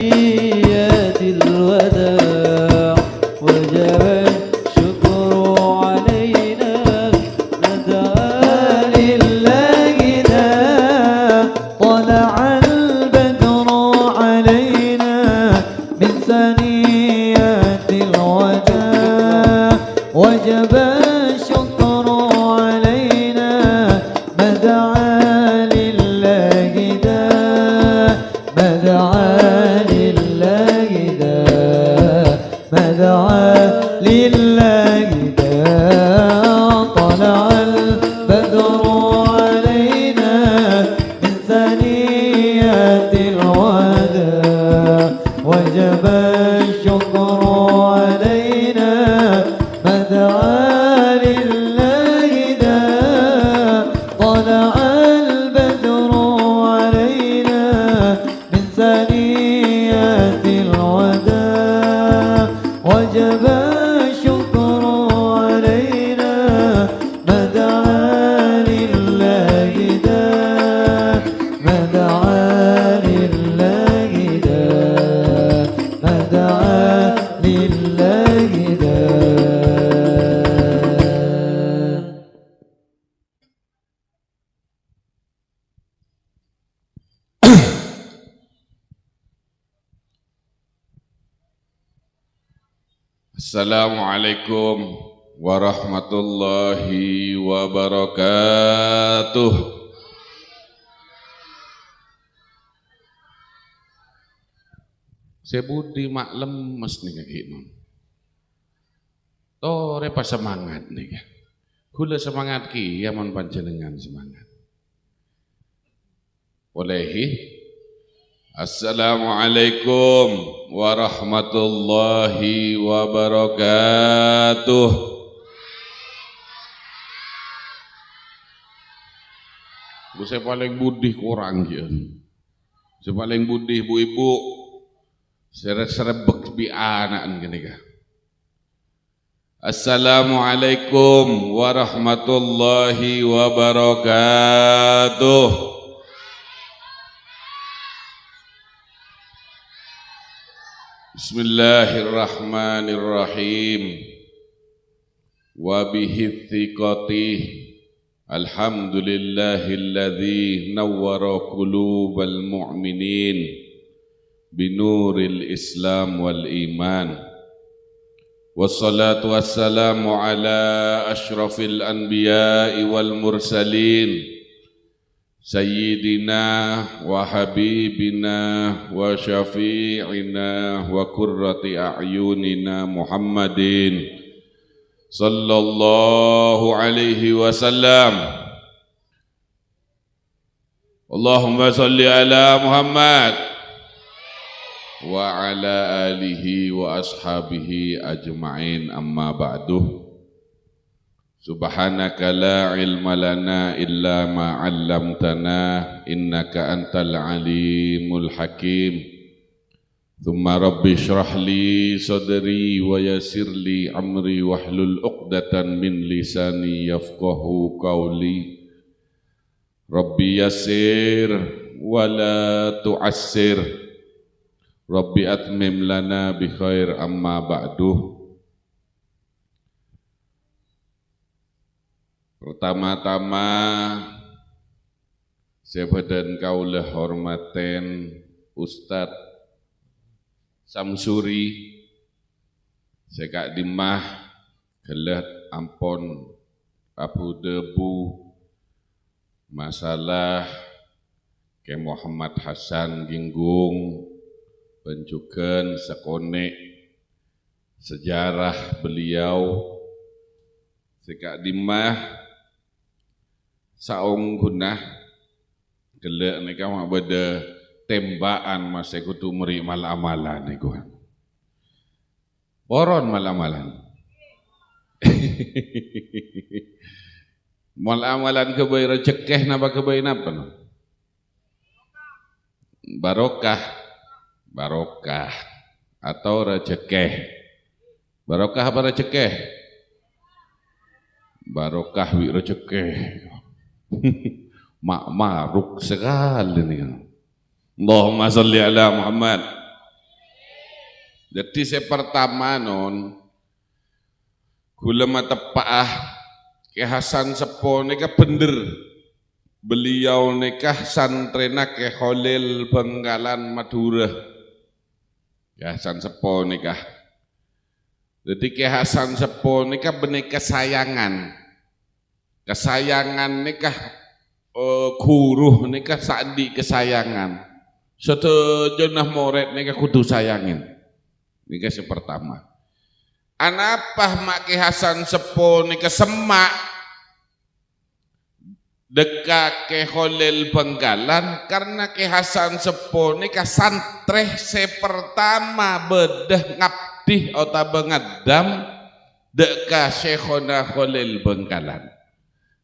تحيات الوداع وجب الشكر علينا ندعى لله دا طلع البدر علينا من ثنيات الوداع وجب الشكر علينا مدعى لله دا مدعى مدعى لله دا طلع البدر علينا من ثنيات الوداع وجب الشكر علينا مدعى لله دا طلع البدر علينا من ثنيات الوداع وجب الشكر علينا مدعى لله دا مدعى لله دا مدعى لله دا. Assalamualaikum warahmatullahi wabarakatuh. Saya budi maklem mas nih kayak oh repa semangat nih kan. Gula semangat ki ya mon panjenengan semangat. Bolehi. Assalamualaikum warahmatullahi wabarakatuh. Saya paling budi kurang ya. Saya paling budi ibu-ibu. Seret-serebek bi anak gini kah. Assalamualaikum warahmatullahi wabarakatuh. Bismillahirrahmanirrahim. Wa bihi thiqati alhamdulillahilladzi nawwara qulubal mu'minin binuril islam wal iman. Wassalatu wassalamu ala asyrafil anbiya'i wal mursalin Sayyidina wa habibina wa syafi'ina wa qurrati a'yunina Muhammadin sallallahu alaihi wasallam. Allahumma salli ala Muhammad wa ala alihi wa ashabihi ajma'in, amma ba'du. Subhanaka la ilma lana illa ma 'allamtana innaka antal alimul hakim. Thumma rabbi shrah li sadri wa yassir li amri wahlul 'uqdatan min lisani yafqahu qawli. Rabbi yassir wa la tu'assir. Rabbi atmim lana bi khair, amma ba'du. Pertama-tama saya badan kaula hormaten Ustadz Samsuri sekak dimah gelet ampon abu debu masalah ke Muhammad Hasan Ginggung penjuken sekone sejarah beliau sekak dimah saung gunah gelek nika mah beda tembakan masa kudu meri mal-amalan niku. Poron mal-amalan. Mal-amalan kebae rezekeh napa kebae napa? Barokah. Barokah atau rezekeh. Barokah apa rezekeh? Barokah wi rezekeh. Mak maruk sekali nih. Allahumma salli ala Muhammad Jadi saya pertama non gula mata paah ke Hasan Sepo nikah bener. Beliau nikah santrena ke Khalil Bengkalan Madura. Ke Hasan Sepo nikah. Jadi ke Hasan Sepo nikah benih kesayangan. Kesayangan nikah guru nikah sandi kesayangan. Setujonah murid nikah kudu sayangin. Nikah yang pertama. Anapa mak Ki Hasan Sepo nikah semak deka ke Khalil Bengkalan karena Ki Hasan Sepo nikah santreh sepertama bedah ngabdi atau bengadam deka Syekhona Khalil Bengkalan.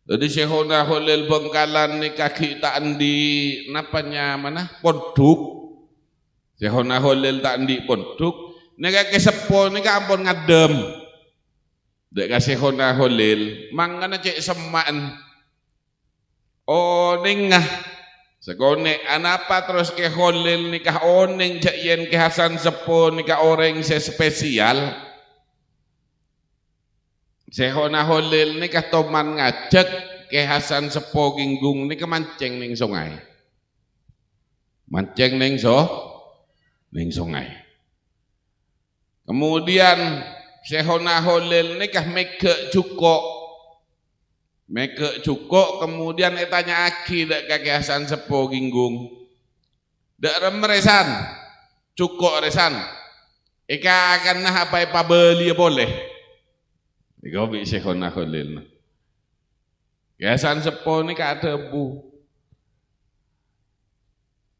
Jadi Syekhona Khalil Bengkalan nikah kita andi napanya mana ponduk. Syekhona Khalil tak andi ponduk. Nika ke Sepo nika ampun ngadem. Dek kasih Syekhona Khalil mangana cek semaan. Oh ningah. Sekone anapa terus ke Khalil nikah oning cek yen ke Hasan Sepo nikah orang spesial. Syekhona Khalil nikah toman ngajak ke Hasan Sepo ginggung nikah mancing ning sungai. Mancing ning sungai. Kemudian Syekhona Khalil nikah meke cukok kemudian tanya aki dak kaki Hasan Sepo ginggung dak remeresan cukok resan ika akan nah apa beli boleh ika bi Syekhona Khalil Hasan Sepo nikah debu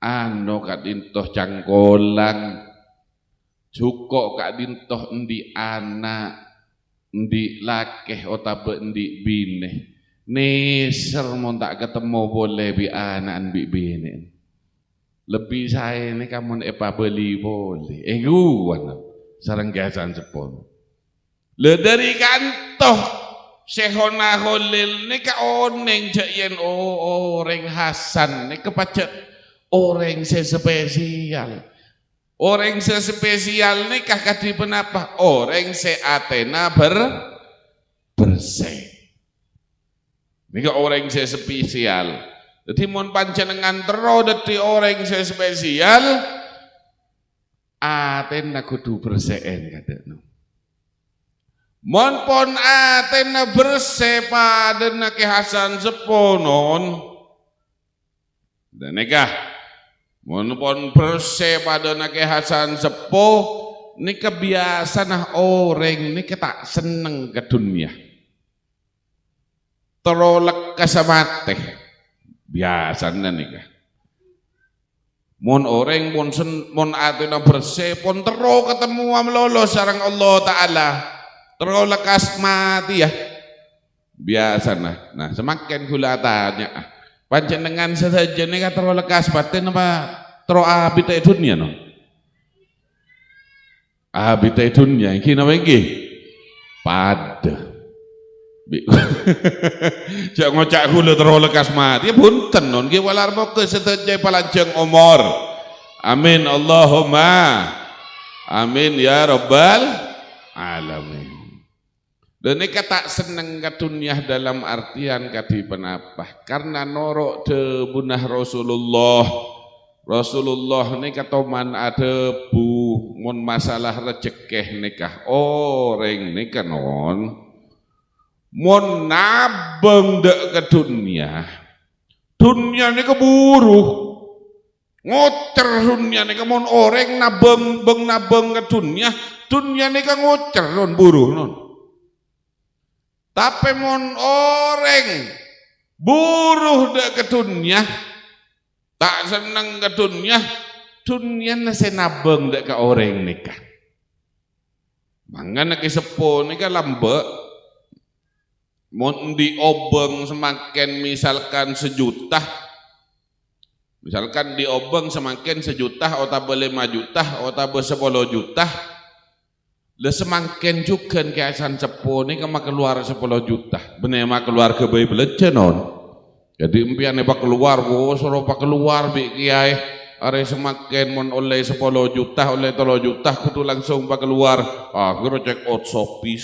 anu kadintoh cangkolang cukok kak dintoh endi anak endi lakeh otabe endi bine neser mon tak ketemu boleh bi anak bi bine lebih saya ini kamu epa beli boleh guan sareng Hasan Sepo le dari kantoh Syekhona Khalil ni ka oneng cek yen orang Hasan ni kepacet orang spesial. Orang spesial nikah kadi penapa? Orang Atena bersih. Nika orang spesial. Jadi mon panjenengan tero dadi orang spesial Atena kudu bersehen kadene. Mon pon Atena bersih padana Ki Hasan Sepo non. Dan nikah Monpon bersih pada Ki Hasan Sepo ini kebiasaan orang ini tak seneng ke dunia terolek kesamate biasanya nikah mon orang mon atena bersih pon tero ketemu amlolo sareng Allah Ta'ala terolek kasmati ya biasanya nah semakin gula tanya panjenengan saja nih kata lekas batin apa tro abita dunia no abita dunia iki napa iki pada jak ngocak hulu tro lekas mati punten non nggih walar moga sedaya palajeng umur amin Allahumma amin ya rabbal alamin. Dan ini tak seneng ke dunia dalam artian kadi penapa karena norok de bunah Rasulullah ini katoman ada bu mon masalah rezekeh nikah orang nikah non mon nabeng dek ke dunia ini keburu ngocer dunia ini mon orang nabeng ke dunia ini kan ngocer non buruh non. Tapi mon orang buruh dek ke dunia tak seneng ke dunia nasi nabeng dek ke orang nikah. Mangga Ki Sepo nikah lambek mon diobeng semakin misalkan sejuta. Misalkan diobeng semakin sejuta atau 5 juta atau 10 juta. Le semakin juga Ki Hasan Sepo ini kema keluar 10 juta. Bener mah keluar ke bayi beleje non. Jadi impian pak keluar, suruh pak keluar bi kiai are semakin mon oleh 10 juta oleh 3 juta kudu langsung pak keluar kira check out Shopee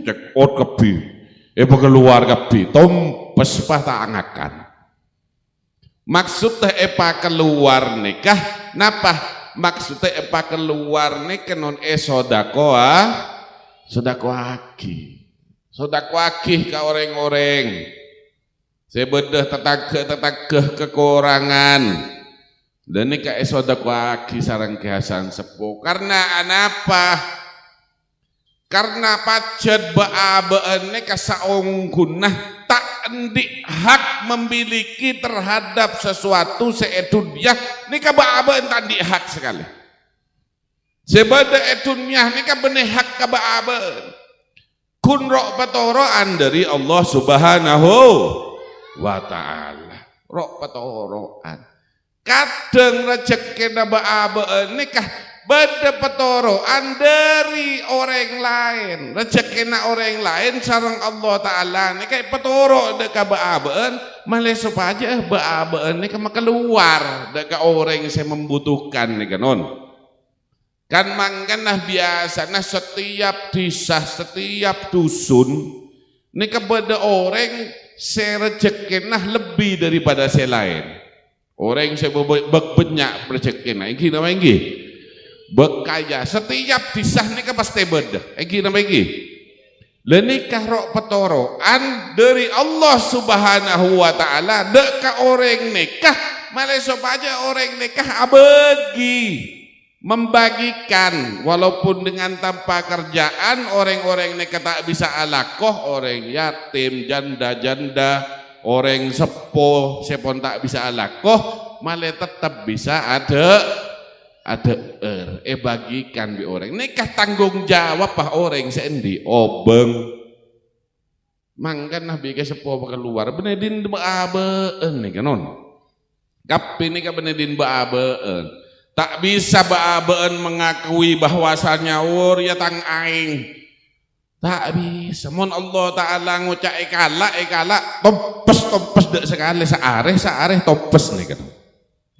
check out kebi pak keluar kebi tompes patangakan maksudnya pak keluar nikah napa maksudnya pak keluar nikah non sodako aki ka orang-orang sebedah tetageh kekurangan dan ini ka sodako aki sarang kehasan sepuh karena anapa karena pacet baabeen ka saong gunah tak endi hak memiliki terhadap sesuatu seedunya ini ka baabeen tadi hak sekali sebedah edunya ini ka benih hak ka baabeen kun rok patoroan dari Allah Subhanahu wa ta'ala rok patoroan kadang rezeki baabeen nikah beda patoroan dari orang lain rezeki orang lain sareng Allah Ta'ala nikah patoro deka baabeen malah supaya baabeen nikah keluar deka orang yang saya membutuhkan nikah non kan mangkanah biasanya setiap desa setiap dusun nikah beda orang serejekinah lebih daripada saya lain orang yang saya banyak rezekinah ini namanya ini bekaya setiap disah nikah pasti beda ini namanya ini lenikah rok petoroan dari Allah Subhanahu wa ta'ala deka orang nikah malah supaya orang nikah abegi membagikan walaupun dengan tanpa kerjaan orang-orang ini tak bisa alakoh orang yatim janda-janda orang sepuh sepon tak bisa alakoh malah tetap bisa ada bagikan di orang nikah tanggung jawab pak orang sendi obeng mangkan nabi ke sepuh keluar benedin baabeen nih kanon kapi nih benedin baabeen tak bisa baabeen mengakui bahwasannya ya tang aing tak bisa mon Allah Ta'ala ngucap ekala tompes dek sekali seareh tompes nih kan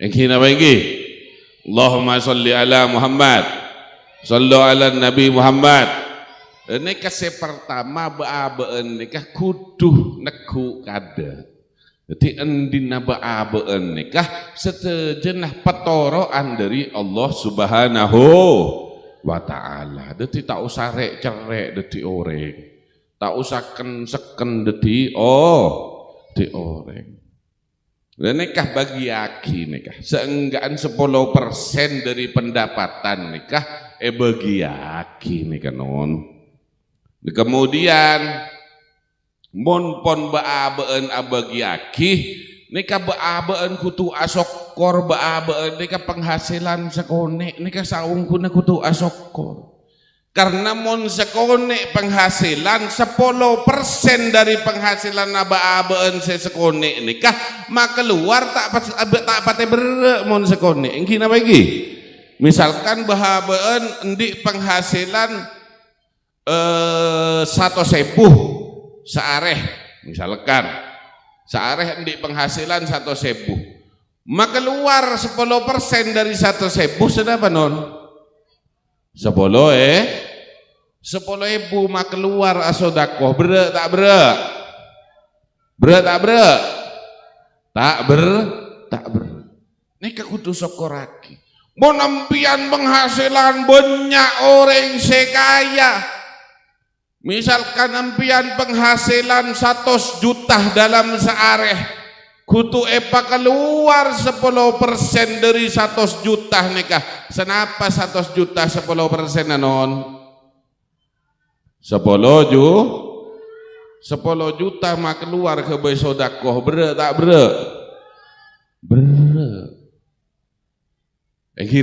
yang kina bagi Allahumma salli ala Muhammad sallu ala Nabi Muhammad ini kasih pertama baabeen nikah kuduh neku kada jadi endina baabeen nikah setejenah petoroan dari Allah Subhanahu wa ta'ala. Jadi tak usah cerek dedi orang. Tak usah seken dedi di orang. Dan nikah bagi aki nikah. Seenggaknya 10% dari pendapatan nikah bagi aki nikah non. Kemudian mon pon baabeen abagi aki nikah baabeen kutu asokor baabeen nikah penghasilan sekone nikah saung kuna kutu asokor karena mon sekone penghasilan 10% dari penghasilan baabeen sekone nikah maka keluar tak pate ber mon sekone engki napa iki misalkan baabeen endi penghasilan 100.000 seareh misalkan seareh di penghasilan 100.000 maka keluar 10% dari 100.000 sedapa non 10 10.000 maka keluar asodakoh tak ber nikah kudu sokoraki mau nempian penghasilan banyak orang sekaya misalkan empian penghasilan 100 juta dalam seareh kutu keluar 10% dari 100 juta nikah senapa 100 juta 10% non 10 juta mah keluar ke besodakoh tak Enggi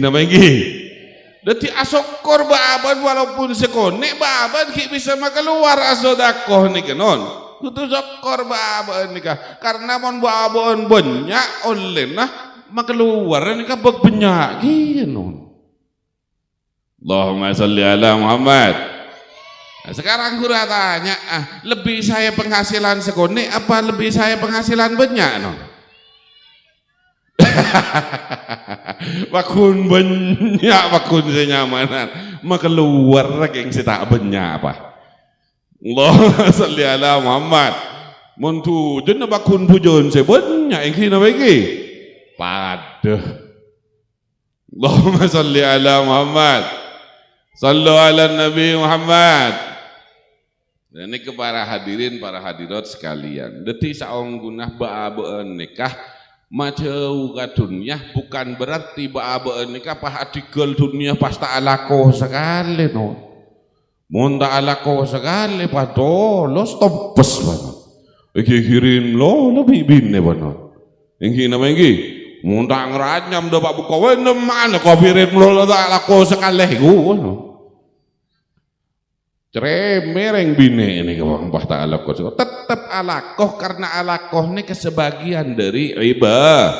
dadi asokor baaban walaupun sekone baaban ki bisa keluar asodakoh nih non kudu sokor baaban nikah karena mon baaban banyak oleh nah keluar nikah banyak gitu non Allahumma salli ala Muhammad. Nah, sekarang gua tanya lebih saya penghasilan sekone apa lebih saya penghasilan banyak non Bakun banyak bakun senyamanan. Maka keluar lagi yang tak banyak apa. Allahumma salli ala Muhammad. Montu jenna bakun pujon se banyak yang kena bagi. Padah. Allahumma salli ala Muhammad. Sallu ala Nabi Muhammad. Dan ini ke para hadirin, para hadirat sekalian. Detik saong gunah ba'abaan nikah macau ka dunia bukan berarti ba'abaan nikah pas artikel dunia pas tak alako sekali no. Mun tak alako sekali pas to lo stoppes banget. Iki kirim lo lebih bim ne banget. Ingki nama ingki. Mun tak ngeranyam do pak buka wene mana kau kirim lo tak alako sekali go no. Ceremereng bine ini kawang bah tak alakoh tetap alakoh karena alakoh ini kesebagian dari ibadah.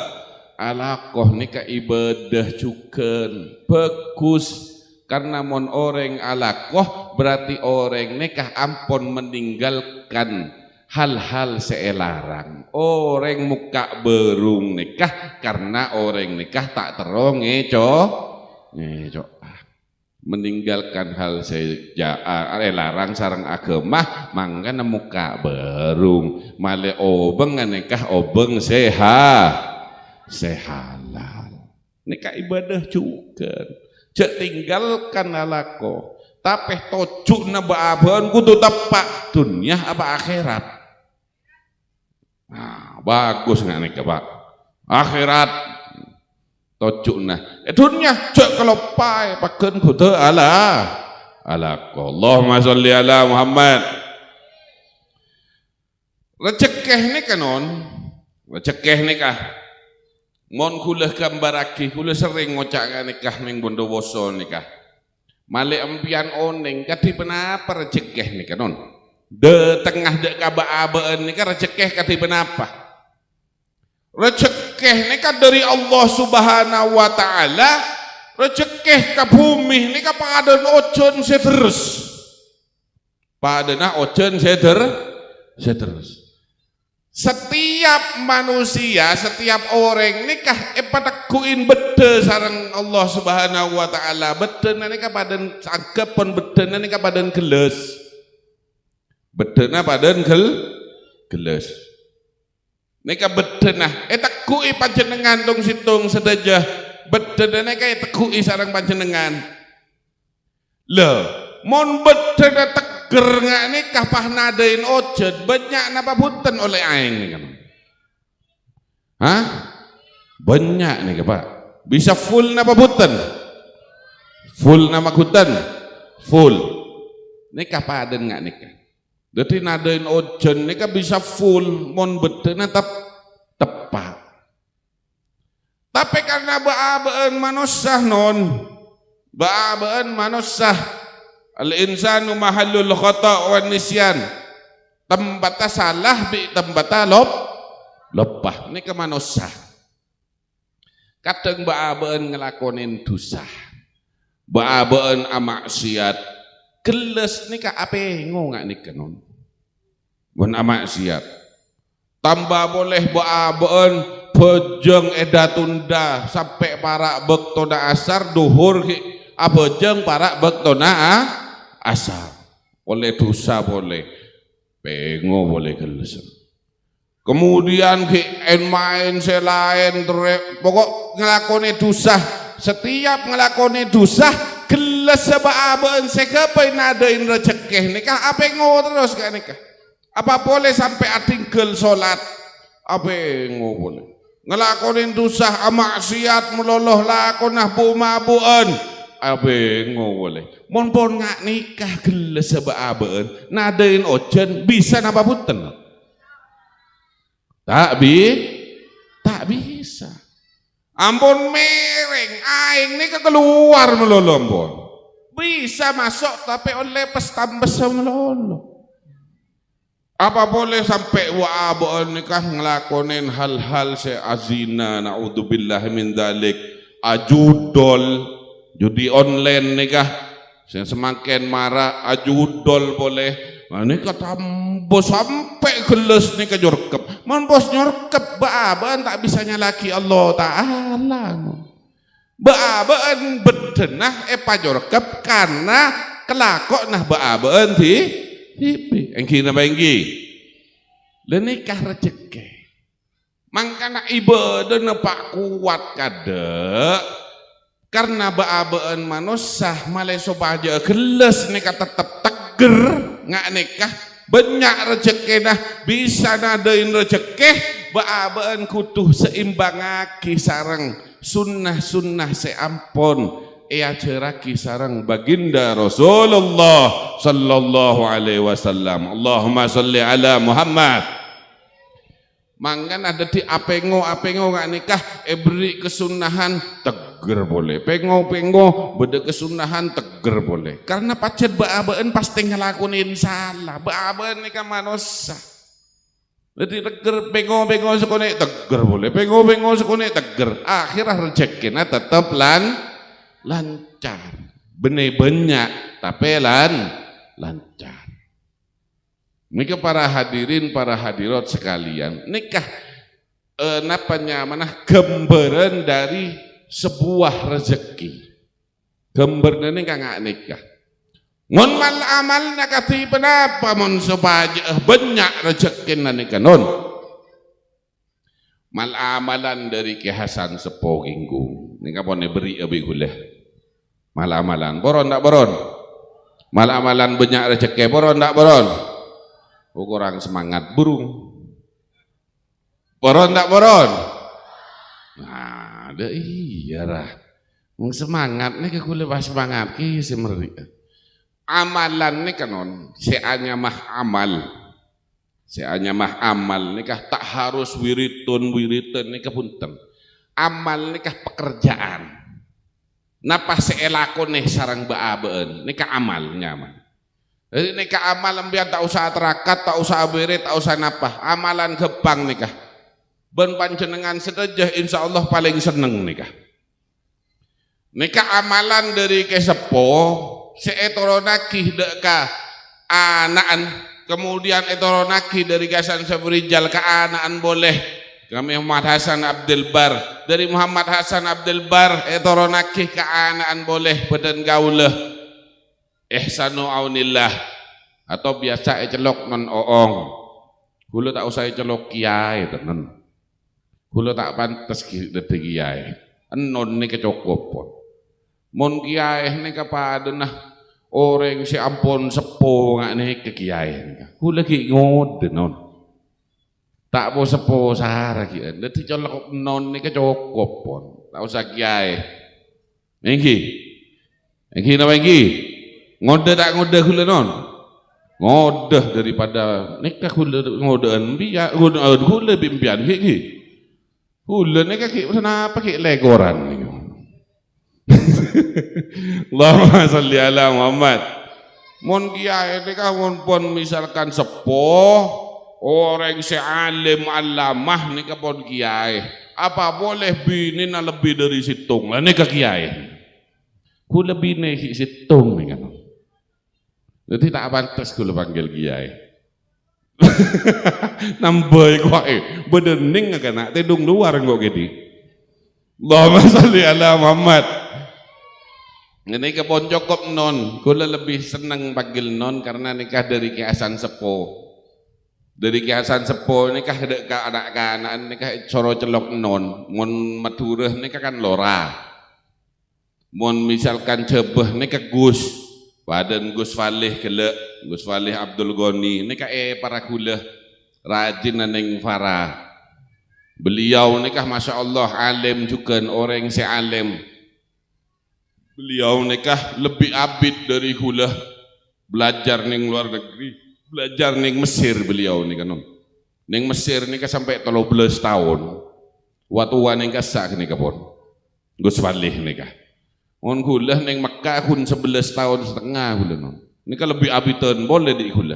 Alakoh ini ke ibadah cuken bagus karena mon orang alakoh berarti orang nikah ampun meninggalkan hal-hal seelarang. Orang muka berung nikah karena orang nikah tak terong ngeco. Meninggalkan hal larang sarang agama mangga muka berung male obeng nikah obeng sehalal nikah ibadah juga cek tinggalkan alako tapi tojuk na baaban kudu tepak dunia apa akhirat. Nah bagus nggak nikah pak akhirat tojukna dunia cek kalau pai paken kudu ala Allahumma sholli ala Muhammad. Rezekeh ni kanon rezekeh nikah mon kulah gambaraki kulah sering ngocak nikah ning Bondowoso nikah male empian oneng kati penapa rezekeh ni kanon de tengah de kabaan nikah rezekeh kati penapa rezeki ini kan dari Allah Subhanahu wa taala. Rezeki ke bumi ini kan padan ojon seterus. Padana ojon seterus. Setiap manusia, setiap orang nikah pada kuin bede sareng Allah Subhanahu wa taala. Bedena nikah padan sangkepon bedena nikah padan geles. Bedena padan geles. Nika bedenah tekui panjenengan dong situng sedajah bedenah nika tekui sarang panjenengan le mon bedenah teger ngak nikah pah nadain ojen banyak napa punten oleh aing nih kan banyak nih pak bisa full napa punten full nama punten full nikah paden ngak nikah. Jadi nadain ojen ini kan bisa full mon bedena tepat. Tapi karena ba'abaan manusia non, ba'abaan manusia al-insanu mahallul khata' wan nisyan. Tempatnya salah bi tempatnya lepah. Ini ke manusia. Kadang ba'abaan ngelakonin dosa. Ba'abaan amaksiat. Geles nika ape ngongak nika non bon amaksiat tambah boleh baabeun bejeng edatunda sampai para bektona asar duhur abejeng para bektona asar oleh dosa boleh pengo boleh geles kemudian main selain pokok ngelakoni dosa setiap ngelakoni dosa geles sebaabeun sekepai nadain rezeki nikah apa ngo terus kan nikah apa boleh sampai atingkel salat apa ngo boleh ngelakonin dosa maksiat meloloh lakonah bumabuan apa ngo boleh mon pon ngak nikah geles sebaabeun nadain ojen bisa napa punten tak bisa ampun mereng aing nikah keluar meloloh ampun bisa masuk tapi oleh pestambes melolo apa boleh sampai wa'abon nikah ngelakonin hal-hal seazina na'udzubillah min dzalik ajudol judi online nikah semakin marah ajudol boleh nikah tambah sampai geles nikah jorkep Mon bos nyorkep baaban tak bisanya laki Allah Ta'ala. Baaban bedenah pajorkep karena kelakok nah baaban di hipi. Engki napa engki? Lenikah rezeki. Mangkana ibadah pak kuat kadek karena baaban manusia malai sobaja geles nikah tetep teger ngak nikah banyak rezeki nah bisa nadain rezeki baaban kutuh seimbangaki sareng sunnah-sunnah seampun ceraki sareng baginda Rasulullah sallallahu alaihi wasallam. Allahumma salli ala Muhammad. Mangkan ada di apengo nggak nikah beri kesunahan teger boleh, pengo beda kesunahan teger boleh, karena pacet baaban pasti ngelakuin salah, baaban nikah manusia. Jadi teger pengo sekone teger boleh, pengo sekone teger, akhirnya rezekinya tetap lancar, benih banyak tapi lancar. Nika para hadirin, para hadirat sekalian, nikah napanya manah gambaran dari sebuah rezeki. Gambarnya nikah nggak nikah. Ngon mal amal nakati penapa mon supaya banyak rezeki nikah non. Mal amalan dari Ki Hasan Sepo Ginggung. Nikah pone beri abi guleh. Mal amalan boron tak boron. Mal amalan banyak rezeki boron tak boron. Kurang semangat burung. Boron tak boron? Nah, iya lah. Semangat nih aku lebih semangat ki semeri. Amalan nih kanon, seanya mah amal. Seanya mah amal nikah tak harus wiritun nikah punten. Amal nikah pekerjaan. Napa seelakon nih sarang baabeun nikah amalnya mah. Jadi nikah amalan biar tak usah terakat, tak usah berit, tak usah napa. Amalan gebang nikah. Ben panjenengan sedejah insya Allah paling seneng nikah. Nikah amalan dari kesepo, seetoronakih deka anaan, kemudian etoronakih dari Hasan Sabrijal ke anaan boleh. Kami Muhammad Hasan Abdul Bar, dari Muhammad Hasan Abdul Bar etoronakih ke anaan boleh badan gauleh. Ihsanu aunillah atau biasa celok non oong. Hulu tak usah celok kiai tenan. Hulu tak pantas dadi kiai. Enon ni kecokop. Mon kiai ni kapada nah orang si ampun sepo ngak ni ke kiai. Hulu lagi ngode non. Tak mau sepo sahara kiai. Dadi celok non ni kecokop pon. Tak usah kiai. Engki nama engki. Ngode tak ngode hula non, ngode daripada nikah hula ngodean biar hula bimpian kiki, hula nikah kiki kenapa kiki legoran? Allahumma salli ala Muhammad. Mon kiai nikah mon pon misalkan sepuh orang sealim alamah nikah pon kiai, apa boleh bini na lebih dari situng lah nikah kiai, hula bini situng nih kan. Jadi tak pantas kalau panggil kiai. Nambah kok bedening kena tedung luar kok gini. Allahumma sholli ala Muhammad. Ini kepon cokop non, kula lebih senang panggil non karena nikah dari Ki Hasan Sepo. Dari Ki Hasan Sepo nikah ke anak-anak nikah coro celok non, mon Madura nikah kan lora. Mon misalkan Jebeh nikah Gus. Badan Gus Falih kelek, Gus Falih Abdul Ghani, ini para gula rajin neng Farah. Beliau nikah masya Allah alim juga orang sealim. Beliau nikah lebih abid dari gula, belajar neng luar negeri, belajar neng Mesir beliau nikah non. Neng Mesir nikah sampai 13 tahun. Waktu nikah sak nikah pun. Gus Falih nikah. On gula neng Mekah kun 11 tahun setengah gula non. Nikah lebih abitan boleh di gula.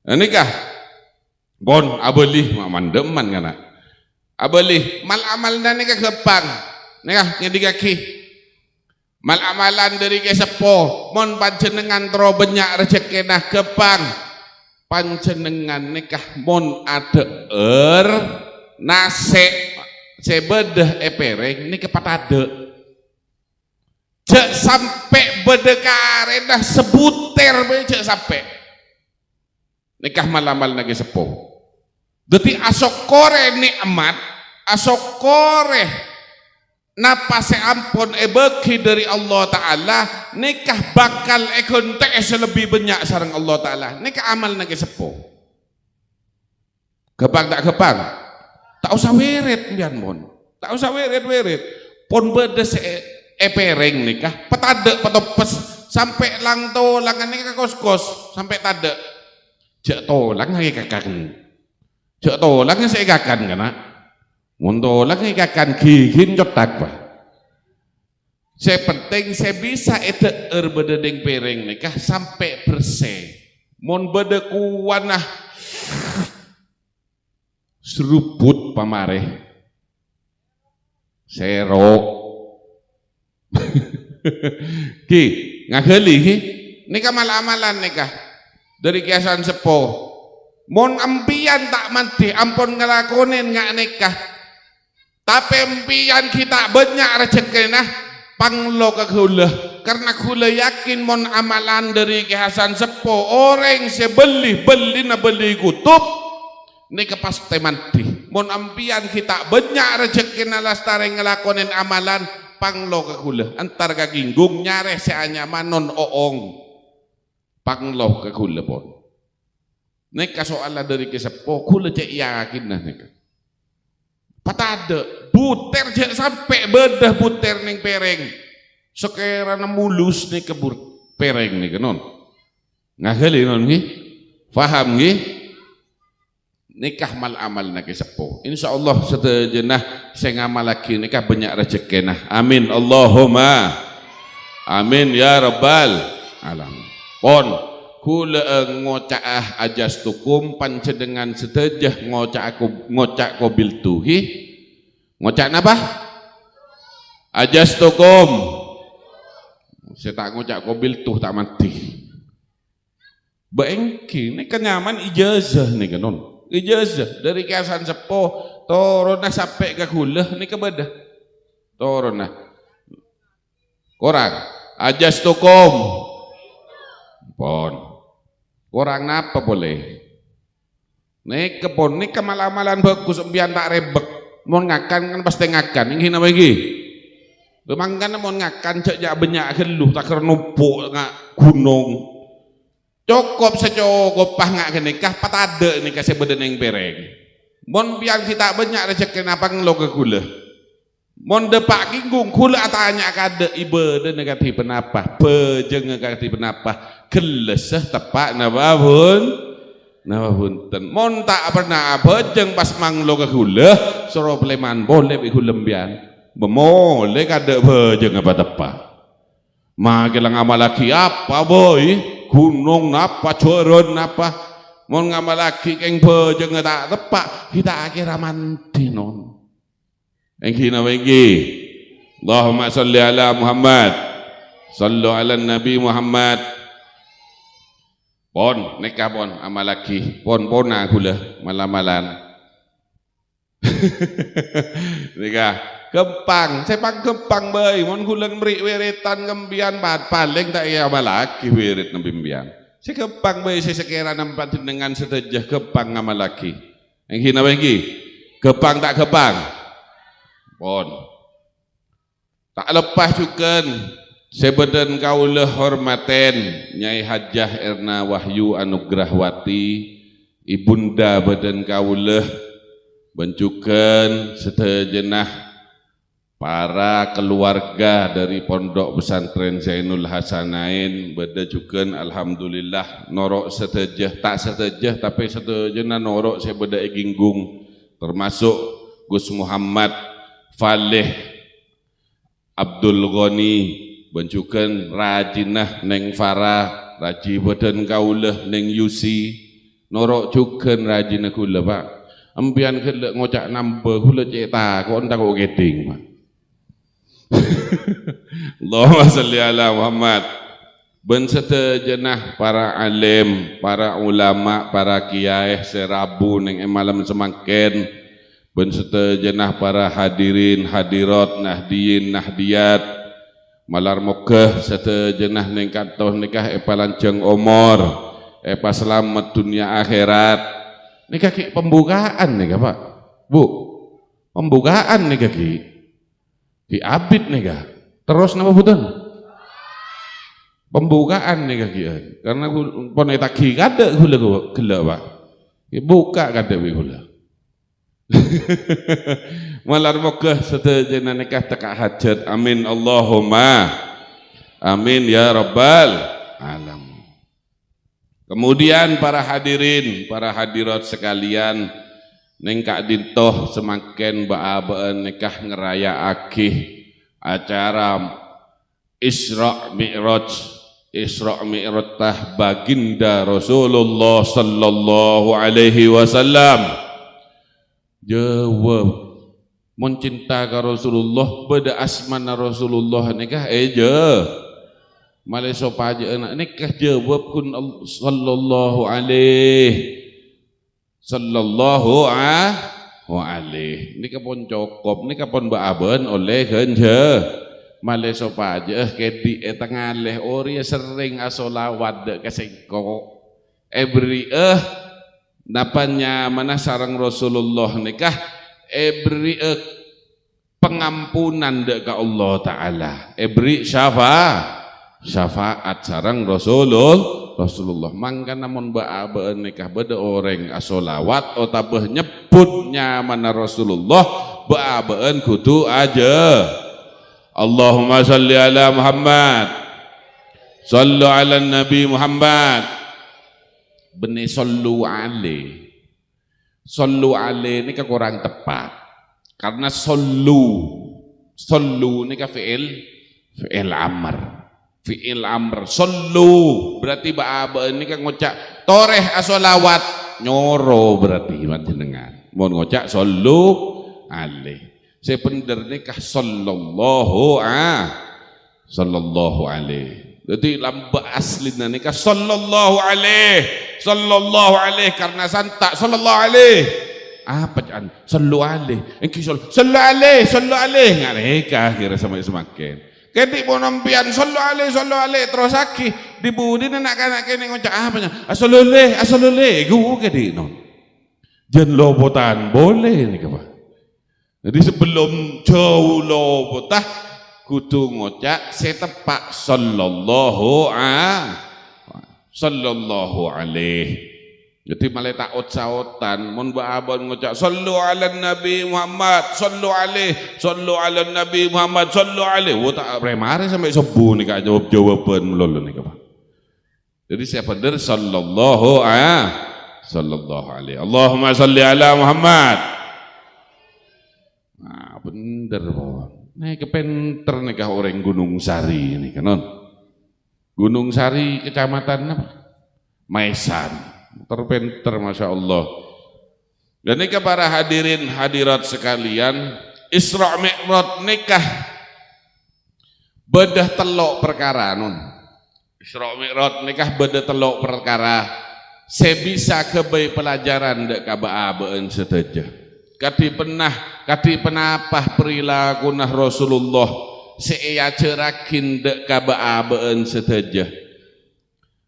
Nikah bon abelih mandeman kana. Abelih mal amal dan nikah gepang. Nikah ngedi kaki. Mal amalan dari kesepo mon panjenengan tro banyak rezeki nah gepang. panjenengan nikah mon ada nase sebedah epereng nikah patade cek sampai bedekare dah sebuter be cek sampai nikah malamal nage sepuh. Dadi asokore nikmat, asokore napase ampun beki dari Allah Ta'ala, nikah bakal ekonte selebih banyak sarang Allah Ta'ala. Nikah amal nage sepuh. Kepang tak kepang, tak usah wirid bian mon, tak usah wirid. Pon bedes epereng nikah, petade petopes sampai lang tolangan nikah kos sampai tade, cek tolang lagi kakak. Cek tolak saya ikakan kana, mun tolak ikakan gigin cotak pak. Saya penting saya bisa eter bededeng pereng nikah sampai bersih. Mun bede kuwanah seruput pamareh, serok. Ki ngageli ki nikah malam-malam nikah dari kiasan sepo. Mon empian tak mati ampun ngelakonin ngak nikah tapi empian kita banyak rezeki nah panglo ke gula karena gula yakin mon amalan dari kehasan sepo orang sebeli na beli kutub nikah pasti mati. Mon empian kita banyak rezeki nah lastare ngelakonin amalan panglo ke gula antar kaginggung nyare seanya manon oong panglo ke gula pon. Nikah soalnya dari kesepo, kula cek yakin nah nikah. Patade, buter cek sampai bedah buter neng pereng. Sekiranya mulus nih kebur pereng nih non. Ngaheli non nih, faham nih? Nikah mal amal nak kesepo. Insya Allah setejenah saya ngamal lagi nikah banyak rezeki nah. Amin Allahumma. Amin ya rabbal alamin. Pon. Kula ngocak ajas tukum panjenengan sedejah ngocak kobil tuhi ngocak napa ajas tukum saya tak ngocak kobil tuh tak mati baengki ini kenyaman ijazah nih kanon ijazah dari kiasan sepo torona sampai ke kula ini kebedah torona korang ajas tukum pon orang napa boleh nek kepon nek kemalaman bagus embian tak rebek mon ngakan kan pasti ngakan ini apa lagi bemangkan mon ngakan cek jak banyak geluh tak kernumpuk ngak gunung cukup secukupah ngak nikah patade nikah sebedeneng pereng mon biar kita banyak rezeki napa ngelo ke gula mon depak ginggung kula tanya kada ibadah negatif penapa pejeng negatif penapa kelesah tepak nabahun ten mon tak pernah pejeng pas manglo ke gula soro pleman boleh iku lembian bemole kada pejeng apa tepak magelang amal laki apa boy gunung napa coron napa mon ngamal laki keng pejeng tak tepak kita akhirnya mati non. Engki nawegi Allahumma salli ala Muhammad sallu ala Nabi Muhammad pon nikah pon amal lagi pon pona gula malam-malam nikah kempang sepang kempang bae mon gula ngri wiritan ngembian paling tak ya amal lagi wirit nembimbian si kempang bae si sekira nampak dengan sedejah kempang amal lagi engki nawegi kempang tak kempang pon tak lepas juga sebeden kaulah hormaten Nyai Hajah Erna Wahyu Anugrahwati ibunda badan kaulah bencuken setejenah para keluarga dari Pondok Pesantren Zainul Hasanain beda juga alhamdulillah norok setejah tak setejah tapi setejenah norok saya beda eginggung termasuk Gus Muhammad Faleh Abdul Ghani bencukan rajinah neng Farah raji badan kaulah neng Yusi norok juga rajinah kula pak empian kelak ngocak nambah kula cetak kok entah kok geding pak Allahumma salli ala Muhammad ben setejenah para alim, para ulama, para kiai serabu ning malam semangken, ben setejenah para hadirin hadirat nahdiyin nahdiyat malar mokeh setejenah ning kantoh nikah palanjeng umur pas selamat dunia akhirat. Nikah ki pembukaan nikah Pak Bu, pembukaan nikah ki abid nikah terus nama buton pembukaan nikah ki karena pon eta ki kada hula gela Pak buka kada hula malar mokeh setejenah nikah teka hajat. Amin Allahumma amin ya rabbal alamin. Kemudian para hadirin para hadirat sekalian ning Kak Dintoh semakin baabaan nikah ngerayaake acara Isra Mi'raj. Isra Mi'raj tah baginda Rasulullah sallallahu alaihi wasallam. Jawab mun cinta ka Rasulullah beda asmana Rasulullah nikah malai sopa aja anak nikah jawab kun sallallahu alaihi nikah pun cokop nikah pun baaben oleh kenje malai sopa aja kedi etangaleh ori sering asolawat dek kesengko ebri napanya mana sarang Rasulullah nikah beri pengampunan dek ka Allah Ta'ala beri syafaat sarang Rasulullah mangka namun ba'abaan nikah beda orang asolawat otabah nyebutnya mana Rasulullah ba'abaan kudu aja Allahumma salli ala Muhammad sallu ala Nabi Muhammad benih sallu alaih ini kurang tepat karena sallu ini fi'il amr sallu berarti ba'aba ini kan ngocak toreh asolawat nyoro berarti panjenengan mau ngocak sallu alaih saya bener nikah sallallahu alaih. Jadi lamba aslina nikah sallallahu alaihi karena santak sallallahu alaihi apa jangan sallu alaihi engki sallu alaihi ngareka kira sama semakin kedik mau nampian sallu alaihi terus aki dibudi anak-anak kene ngocak apa nya sallu alaihi gu kedik non jen lobotan boleh nih Pak. Jadi sebelum jauh lobotah kudu ngocak setepak sallallahu alaihi. Jadi malah takut sautan mun ba'abon ngocak sallu ala Nabi Muhammad sallu ala Nabi Muhammad sallu alaihi. Wo tak remare sampai subuh nih Kak jawaban melulu nih Kak. Jadi saya bener sallallahu alaihi. Allahumma salli ala Muhammad. Nah, bener Pak. Nah, kepenter nikah orang Gunung Sari ini kan Gunung Sari kecamatan apa? Maesan terpenter Masya Allah. Dan nikah para hadirin hadirat sekalian Isra Mi'raj nikah bedah telok perkara Isra Mi'raj nikah bedah telok perkara sebisa kebai pelajaran dek kabaabeun seteja kati penapah perilaku nah Rasulullah seaya cerakin dek kabaabeun seteja.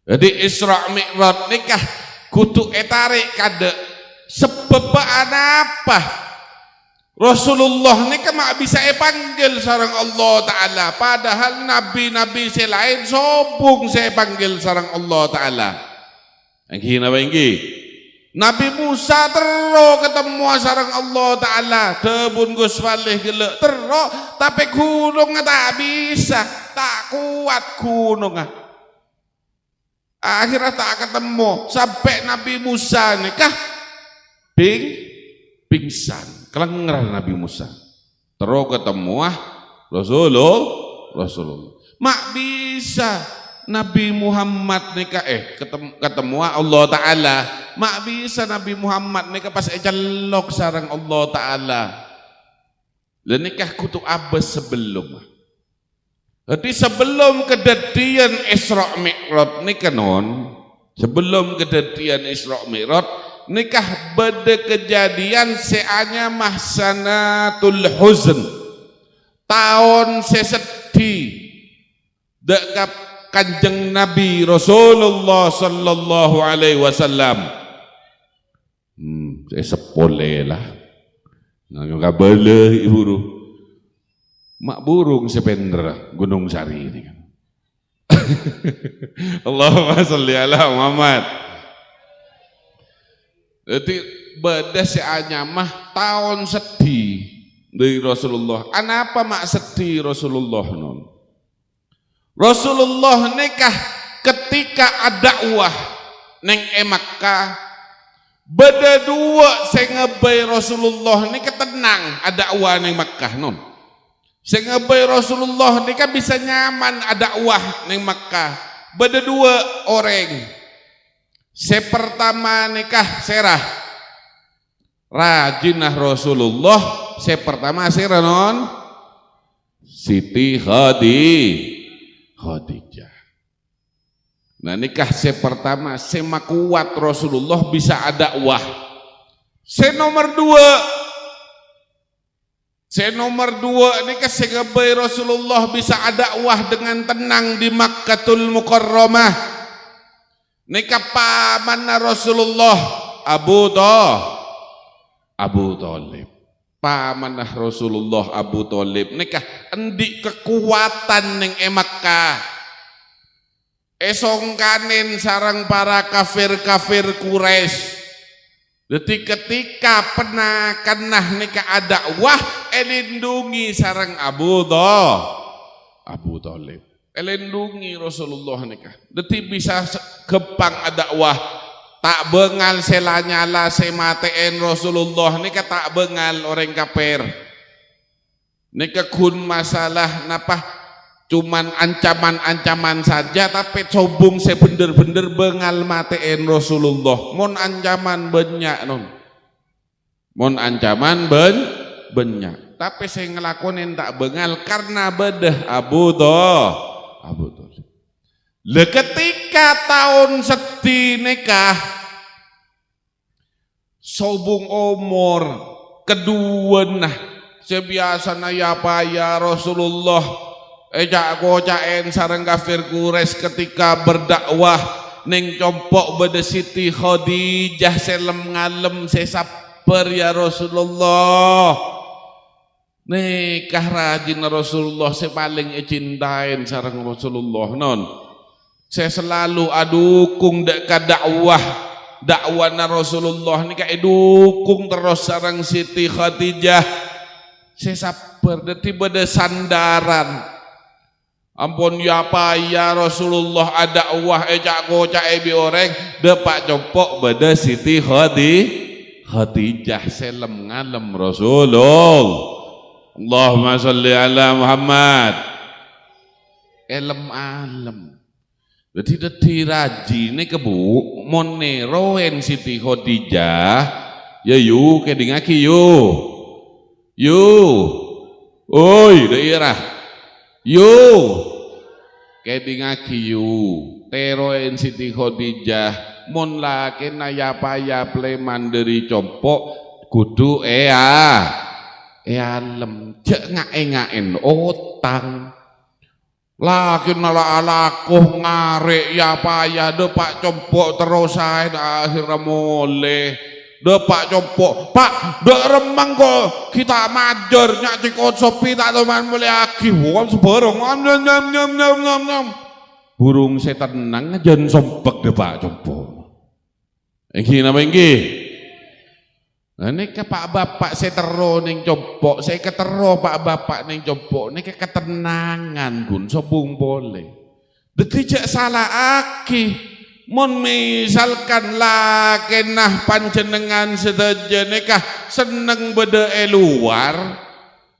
Jadi Isra Mi'raj nikah kutu etarik kade sebebaan apa Rasulullah nikah mak bisa panggil sarang Allah Ta'ala padahal nabi-nabi selain sobung saya panggil sarang Allah Ta'ala yang apa Nabi Musa terus ketemu sareng Allah Ta'ala tebun Gus Falih gelek terus tapi gunung tak bisa tak kuat gunung akhirnya tak ketemu sampai Nabi Musa nikah pingsan kelengeran Nabi Musa terus ketemu Rasulullah mak bisa Nabi Muhammad nikah ketemu Allah Ta'ala mak bisa Nabi Muhammad nikah pas celok sarang Allah Ta'ala dan nikah kutu abas sebelum Jadi sebelum kejadian Isra Mi'raj nika non, sebelum kejadian Isra Mi'raj nikah beda kejadian seanya mahsanatul huzn, tahun sesedih dekap kanjeng Nabi Rasulullah sallallahu alaihi wasallam. Saya sepole lah, nggak boleh huru. Mak burung sependra Gunung Sari ini kan. Allahumma sholli ala Muhammad. Jadi beda seanya mah tahun sedih dari Rasulullah. Anapa mak sedih Rasulullah non? Rasulullah nikah ketika ada dakwah neng Makkah. Beda dua sengabai Rasulullah nikah tenang ada dakwah neng Makkah non. Sehingga Rasulullah ini kan bisa nyaman ada dakwah neng Makkah. Beda dua orang. Sepertama nikah serah. Rajinah Rasulullah. Sepertama serah non. Siti Khadijah. Nah nikah sepertama semakuat Rasulullah bisa ada dakwah. Nomor dua. Nomor dua ini kesegabai Rasulullah bisa ada dakwah dengan tenang di Makkatul Mukarramah. Nikah paman Rasulullah Abu Thalib. Paman Rasulullah Abu Thalib nikah endi kekuatan ning Makkah. Esongkanin sarang para kafir Quraisy. Jadi ketika penakanah nikah ada dakwah elindungi sarang Abu Thalib. Elindungi Rasulullah nikah. Jadi bisa kepang ada dakwah tak bengal selanyala semateen Rasulullah nikah tak bengal orang kafir. Nikah kun masalah napa cuman ancaman-ancaman saja tapi sobung sebener-bener bengal mateen Rasulullah. Mon ancaman banyak non. Mon ancaman banyak. Tapi saya ngelakonin tak bengal karena bedah Abu Thalib. Ketika tahun sedih nikah sobung umur kedua nah sebiasana ya paya Rasulullah gocaen sareng kafir Quraisy ketika berdakwah ning compok beda Siti Khadijah selem ngalem sesaper ya Rasulullah. Nikah rajin Rasulullah saya paling cintain sareng Rasulullah non. Saya selalu adukung dek dakwah na Rasulullah nikah dukung terus sareng Siti Khadijah. Sesaper dadi beda sandaran. Ampun ya paya Rasulullah ada dakwah goca ebi orang depak compok beda Siti Khadijah selem ngalem Rasulullah. Allahumma sholli ala Muhammad. Elem alem. Jadi rajine kebu moneroen Siti Khadijah ya yu kedingaki yu. Oi daerah. Kedingaki teroen Siti Khadijah mon lake naya paya pleman dari compok kudu alem cek ngaen otang laki nala alakuh ngarek ya paya depak compok terus akhirnya mulai depak compok pak dek remang kok kita majer nyak cikot sopi tak teman mulai aki wong sebarang nyam burung saya tenang jen sompek depak compok iki napa iki ini ke pak bapak saya tero ning compok saya ketero pak bapak ning compok ini ke ketenangan gun sobung boleh detijak salah aki. Mon misalkan lakenah panjenengan sedajanekah seneng beda luar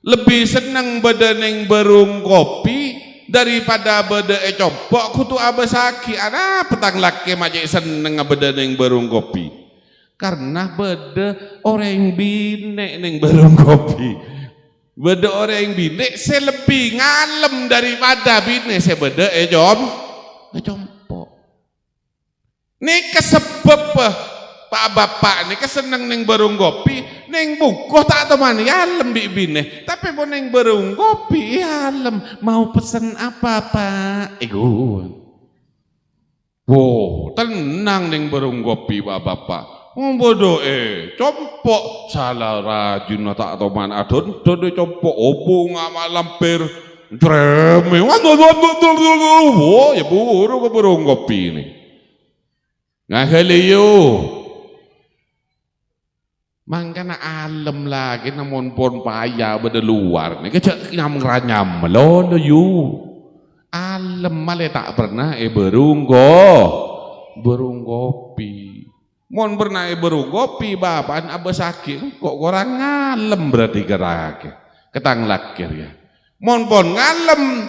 lebih seneng beda ning berung kopi daripada beda compok kutu abasaki ada petang laki macam seneng beda ning berung kopi karena beda orang binek ning berung kopi Beda orang yang bini saya lebih ngalem daripada bini saya beda compok. Ini kesebab Pak Bapak ini keseneng neng barung kopi, neng bukuh tak teman ngalem bini. Tapi pun neng barung kopi ngalem mau pesen apa Pak? Wow, tenang neng barung kopi Pak Bapak. Bodoh compok salah rajin tak atau mana adon compok opo ngamal lampir dreme ya buru ke burung kopi ini ngaheliyo mangkana alam lagi namun pon payah beda luar nih kecek nyam ngeranyam lo yu alam malah tak pernah burung kopi. Mon pernah baru kopi bapak abah sakit kok orang ngalem berarti gerake ketang lakir ya mon pon ngalem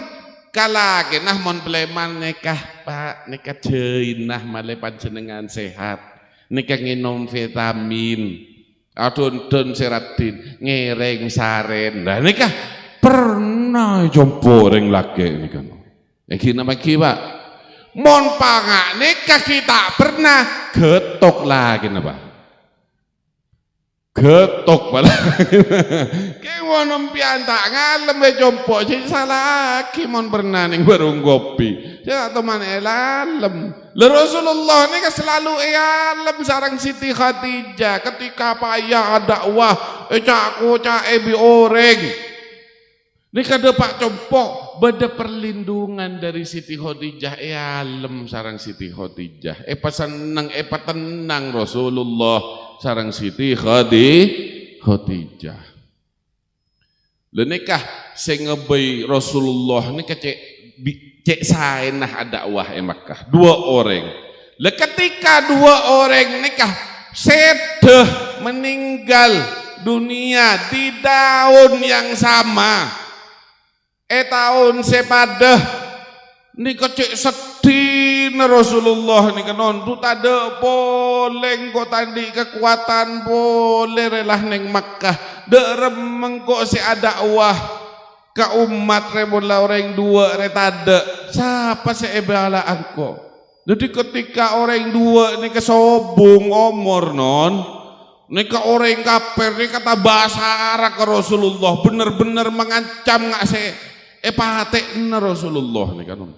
kalake nah mon pleman nikah Pak nikah ceui nah male panjenengan sehat nikah nginum vitamin adon seratin ngereng saren nah nikah pernah jompo reng laki nikah iki nama ki Pak mon pangak nikah kita pernah getok lagi napa getok malah kayak nompian tak ngalem jompo jadi salah lagi mon pernah ning warung kopi saya teman elalem Rasulullah ini selalu elalem sarang Siti Khadijah ketika payah dakwah caku ebi oreng ini kada Pak Compok beda perlindungan dari Siti Khadijah alam sarang Siti Khadijah paseneng patenang Rasulullah sarang Siti Khadijah lenikah sing ngebay Rasulullah ini cek saenah dakwah Makkah dua orang ketika dua orang nikah sedeh meninggal dunia di tahun yang sama tahun sepadah ni kecik sedih Rasulullah ni kenon tu tade boleh kok tadi kekuatan boleh relah neng Makkah derem kok si ada dakwah ke umat remula orang dua retade siapa si ebala angko jadi ketika orang dua ni kesobung omor non nika orang kafir ni kata bahasa Arab ke Rasulullah bener-bener mengancam ngak se patekna Rasulullah nih kanon.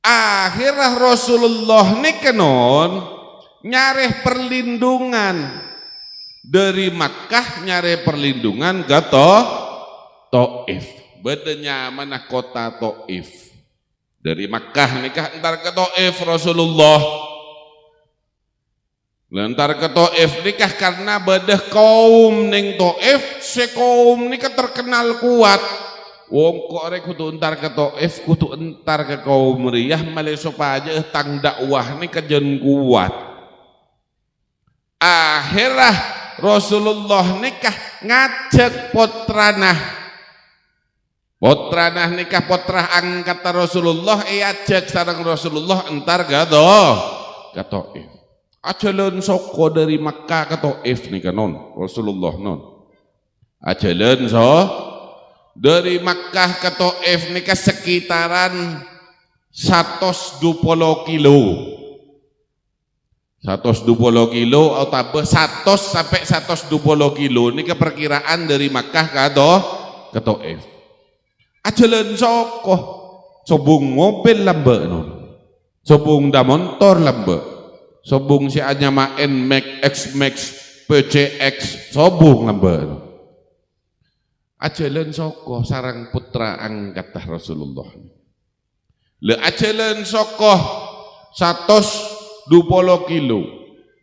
Akhirnya Rasulullah nih kanon nyareh perlindungan dari Makkah nyareh perlindungan ke Taif. Bedanya mana kota Taif dari Makkah nikah entar ke Taif Rasulullah. Lantar ke Taif nikah karena bedah kaum ning Taif se kaum nikah terkenal kuat. Wong kok rek kudu entar ke Taif kudu entar ke kaum Riyah male supaya tang dakwah ni kejen kuat. Akhirah Rasulullah nikah ngajak potranah nikah potrah angkat Rasulullah ajak sareng Rasulullah entar ke Taif. Ajalan soko dari Makkah ke Taif nih kanon Rasulullah non. Ajalan dari Makkah ke Taif nih sekitaran 120 kilo. 120 kilo atau 100 sampai 120 kilo ini keperkiraan dari Makkah ke Taif. Ajalan soko sobung mobil lambe non. Sobung da motor lambe. Sobung si anya main Max PCX sobung lambe. Ajalan soko sarang putra angkat Rasulullah. Le ajalan soko 120 kilo.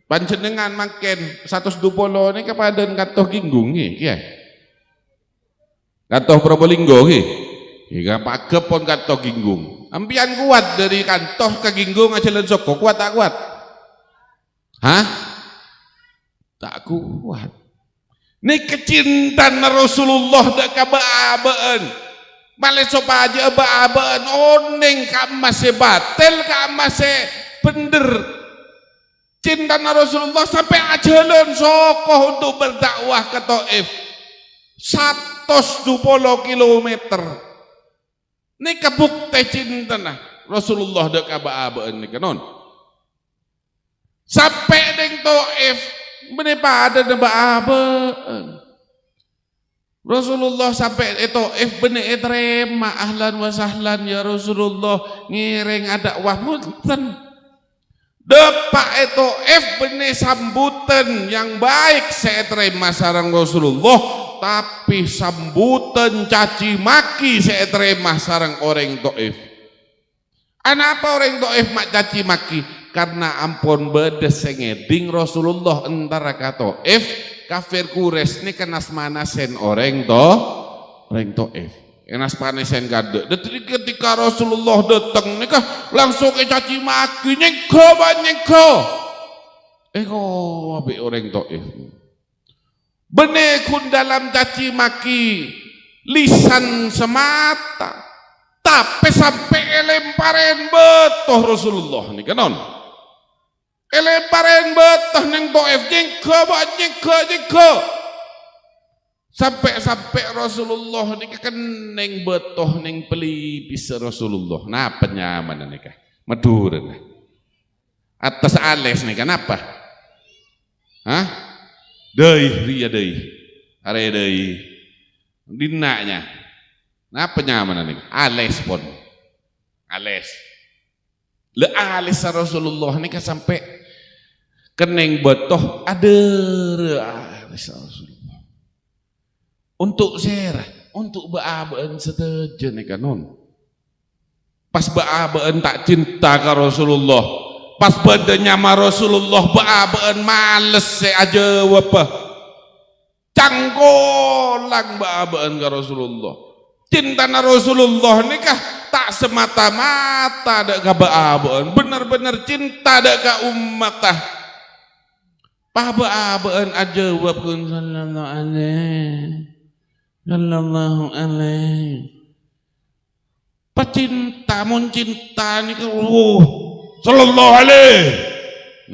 Panjenengan makin 120 ini kepadan katoh ginggung ya. Katoh Probolinggo Hingga pagep pon katoh ginggung. Ampian kuat dari kantoh ke ginggung ajalan soko kuat tak kuat? Hah? Tak kuat. Ini kecintaan Rasulullah dak kabaan. Male sopa aja abaan oneng ka masih batel ka masih bener. Cinta Rasulullah sampai ajalan sokoh untuk berdakwah ke Taif. kilometer. Nika bukti cinta nah Rasulullah dek aba-abaan nika non. Sampai deng Taif bener pada aba-abaan. Rasulullah sampai Taif bener terima ahlan wa sahlan ya Rasulullah ngiring ada wahmutan. Depak Taif bener sambutan yang baik saya terima sarang Rasulullah. Tapi sambutan caci maki saya terima sarang orang Taif. Kenapa orang Taif mak caci maki? Karena ampun bedes ngeding Rasulullah antara ka Taif kafir Quraisy ini kenas manasen orang Taif. Kenas manasen gade. Ketika Rasulullah datang nikah langsung caci maki nyengko. Kok abe orang Taif. Benekun dalam caci maki lisan semata tapi sampai elemparan betul Rasulullah nih kanon elemparan betul neng Taif jengko sampai Rasulullah nih kan neng betul neng pelipis Rasulullah nah penyamanan nih kah Madura atas ales nih kenapa hah ria are dinanya apa nyaman nih ales pun ales Rasulullah nih sampai keneng betoh ada ales Rasulullah untuk serah untuk baabaan seteja nih kanon pas baabaan tak cinta ke Rasulullah pas badannya sama Rasulullah baabaan males aja apa canggolang baabaan ke Rasulullah cinta na Rasulullah nikah tak semata-mata ada ke baabaan benar-benar cinta ada ke umat pah baabaan aja wapun sallallahu alaihi pecinta mun cinta nikah sallallahu alaihi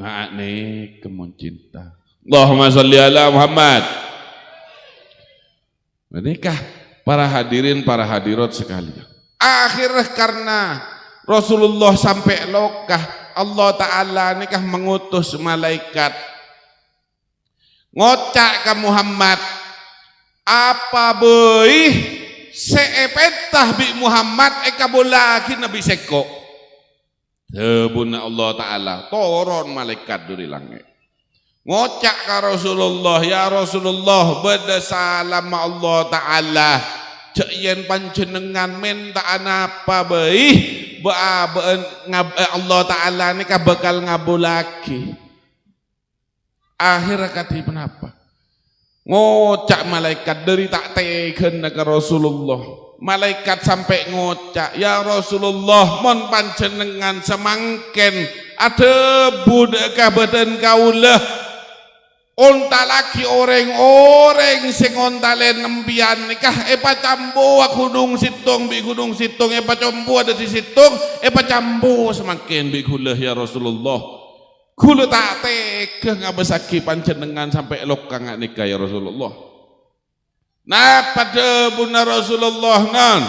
nah nih kemun cinta Allahumma sholli ala Muhammad. Menikah para hadirin para hadirat sekalian akhirnya karena Rasulullah sampai lokah Allah Ta'ala nikah mengutus malaikat ngocak ke Muhammad apa beih seepetah bi Muhammad bolaki nabi seko sebuna Allah Ta'ala turun malaikat dari langit ngocak ke Rasulullah ya Rasulullah beda salam Allah Ta'ala cek yen panjenengan minta apa baik Allah Ta'ala ini bakal ngabulaki akhirnya kata kenapa ngocak malaikat dari tak tegen ke Rasulullah malaikat sampai ngocak ya Rasulullah mon panjenengan semangken ada budaka badan kaulah onta lagi orang sing ontalen nembian nikah cambu gunung situng bi gunung situng cambu ada di situng cambu semakin bi kulah ya Rasulullah kula tak tega ngabesaki panjenengan sampai lokang nikah ya Rasulullah. Nah pada bunda Rasulullah nan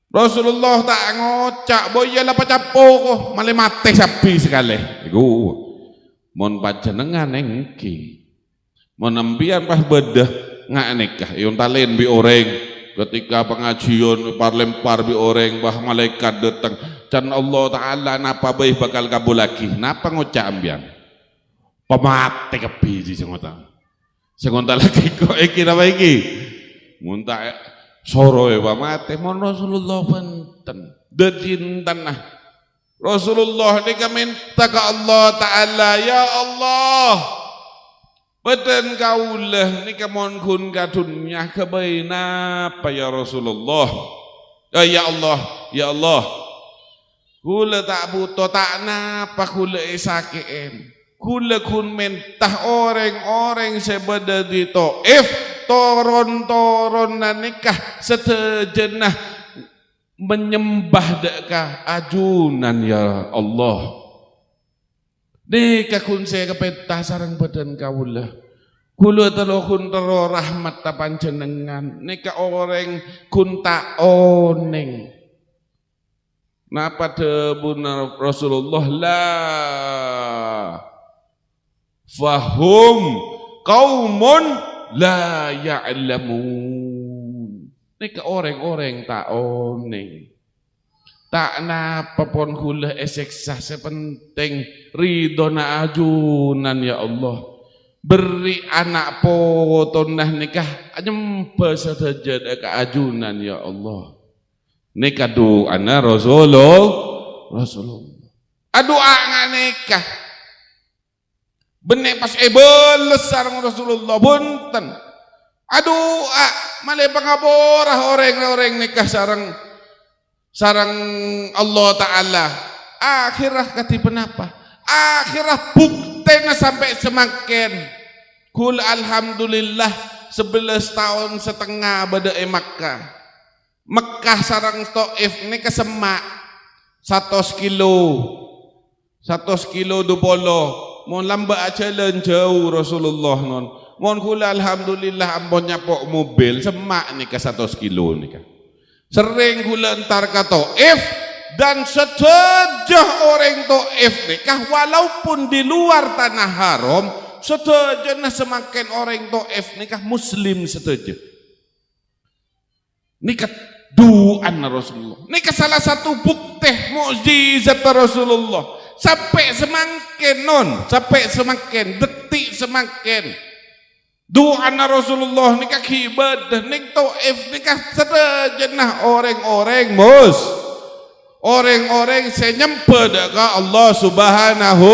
Rasulullah tak ngocak boya lah pacapo kok malah mati sapi sekali iku mon panjenengan engki mon nembian pas bedah ngak nikah yon talen bi oreng ketika pengajian lempar bi oreng bah malaikat datang can Allah Ta'ala napa baik bakal kabul lagi napa ngocak ambian pemate kebi di sengonta lagi kok iki napa iki muntah soro pamate mon Rasulullah penten dedinten Rasulullah ini minta ke Allah Ta'ala ya Allah badan kaulah ini mon kun ka dunya kebaina apa ya Rasulullah ya Allah kula tak butuh tak napa kula isakeem kula kun mentah orang-orang sebeda di Taif toron nikah setejenah menyembah dekah ajunan ya Allah nikah kun saya kepentah sarang badan kaulah Kula teluhun tero rahmat ta panjenengan nika orang kunta oneng. Napa debuna Rasulullah la fahum qaumun la ya'lamun. Nika orang-orang tak oneng. Tak napa pon kula eseksa sepenting ridona ajunan ya Allah. Beri anak potonah nikah nyempa saja keajunan ya Allah. Nikah doa Rasulullah. Doa nggak nikah. Benek pas beles sareng Rasulullah bunten. Doa malih pangaborah orang nikah sareng Allah Ta'ala. Akhirah katipen apa? Akhirah buktena sampai semakin. Kul alhamdulillah 11 tahun setengah badai Makkah. Mekah sarang Taif ini kesemak 100 kilo 20. Mon lamba jalan jauh Rasulullah non. Mon kula alhamdulillah ampun nyapok mobil semak nih ke 100 kilo nih. Sering kula entar ke Taif. Dan sejauh orang Taif nikah walaupun di luar tanah haram sejauhnya semakin orang Taif nikah muslim sejauh nikah duaan Rasulullah nikah salah satu bukti mukjizat Rasulullah sampai semakin detik semakin duaan Rasulullah nikah ibadah nikah Taif nikah sejauhnya orang-orang orang-orang saya nyemped ke Allah Subhanahu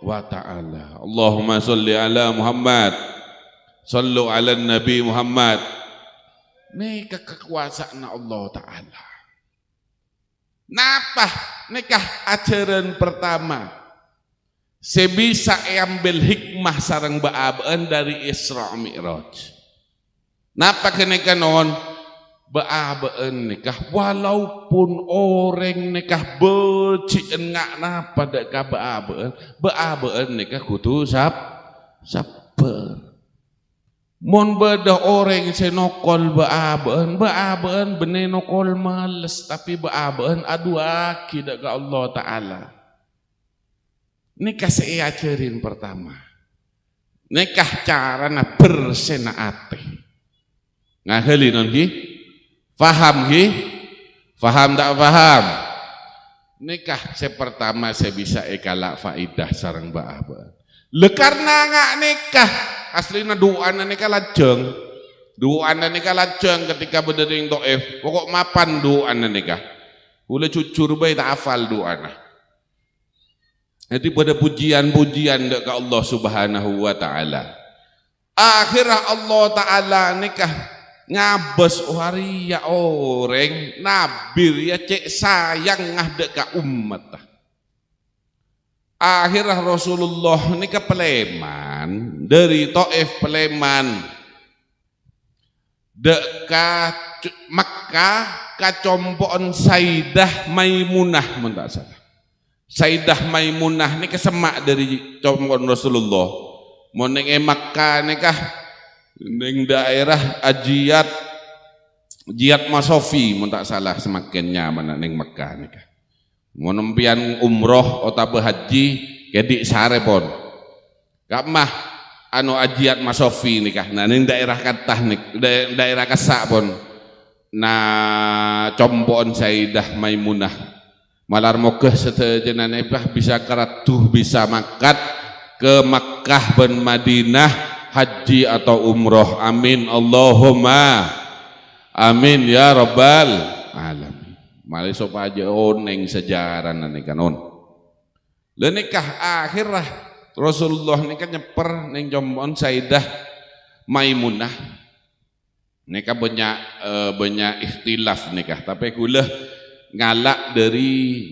wa ta'ala. Allahumma salli ala Muhammad, sallu ala Nabi Muhammad. Ini kekuasaan Allah Ta'ala. Napa nikah ajaran pertama saya bisa ambil hikmah sarang ba'abaan dari Isra Mi'raj. Napa kenaikan on ba'abaan nikah walaupun orang nikah beci enggak napa deka ba'abaan nikah kudu sabar. Mon beda orang senokol ba'abaan bener nokol males tapi ba'abaan adu aki deka Allah Ta'ala. Nikah saya ajarin pertama nikah carana bersenaate ngaheli non ki faham ki? Faham tak faham? Nikah saya pertama saya bisa ekalak faidah sarang ba'abaan. Le karena nggak nikah aslina doana nikah lajeng. Doana nikah lajeng ketika berdering Taif. Pokok mapan doana nikah. Ule cucur bae tak hafal doana. Jadi pada pujian-pujian dekat Allah Subhanahu wa taala. Akhirah Allah Ta'ala nikah ngabes hari ya orang nabir ya cek sayang ngadek ka umat. Akhirah Rasulullah ini ke Peleman dari Taif Peleman dekat Makkah kacompon Sayyidah Maimunah mentak salah. Sayyidah Maimunah ini kesemak dari compon Rasulullah. Mau neng Makkah nikah neng daerah Jiat Masofi mun tak salah semakin nyaman neng Mekah nikah. Mun nempian umroh atau haji kedik sare pon. Kak mah anu Jiat Masofi nikah. Nah neng daerah katah nik daerah Kasak pon. Nah compon Sayyidah Maimunah. Malar mogeh setejenan ebah bisa keratuh bisa makat ke Makkah ben Madinah haji atau umroh. Amin Allahumma amin ya rabbal alamin. Mali sop aja oneng sejarah nani kanon. Le nikah akhirah Rasulullah nikah nyeper ning jombon Sayyidah Maimunah. Nikah banyak ikhtilaf nikah tapi kula ngalak dari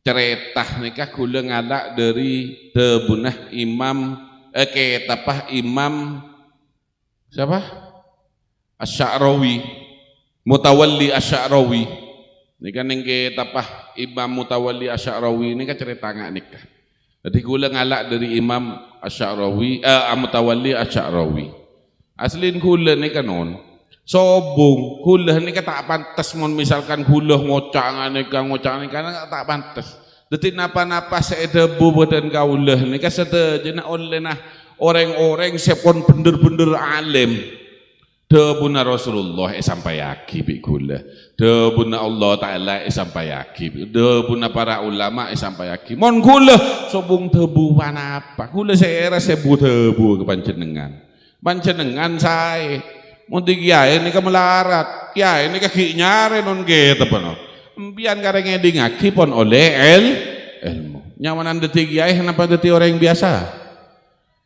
ceretah nikah kula ngalak dari debunah Imam Imam siapa? Asy-Sya'rawi, Mutawalli Asy-Sya'rawi. Nikah ning tapah Imam Mutawalli Asy-Sya'rawi ini kan cerita ngak nikah. Jadi kula ngalak dari Imam Asy'arawi, Mutawalli Asy'arawi. Aslin kula ni kanon, sobong kula ni ka tak pantas mon misalkan kula ngocangane kan tak pantas. Dadi napa-napa saya debu badan kaulah ni ka sedejana oleh nah orang-orang sepon bener-bener alim. Debuna Rasulullah sampai yaki bi kula. Debuna Allah Ta'ala sampai yaki. Debuna para ulama sampai yaki. Mon kula sobong debu apa? Kula saya sebu debu ke panjenengan saya. Mun di kiai ini melarat. Kiai ini kaki nyare non gitu pano. Mbian kareng eding aki pon oleh ilmu. Nyawanan detik kiai kenapa detik orang yang biasa?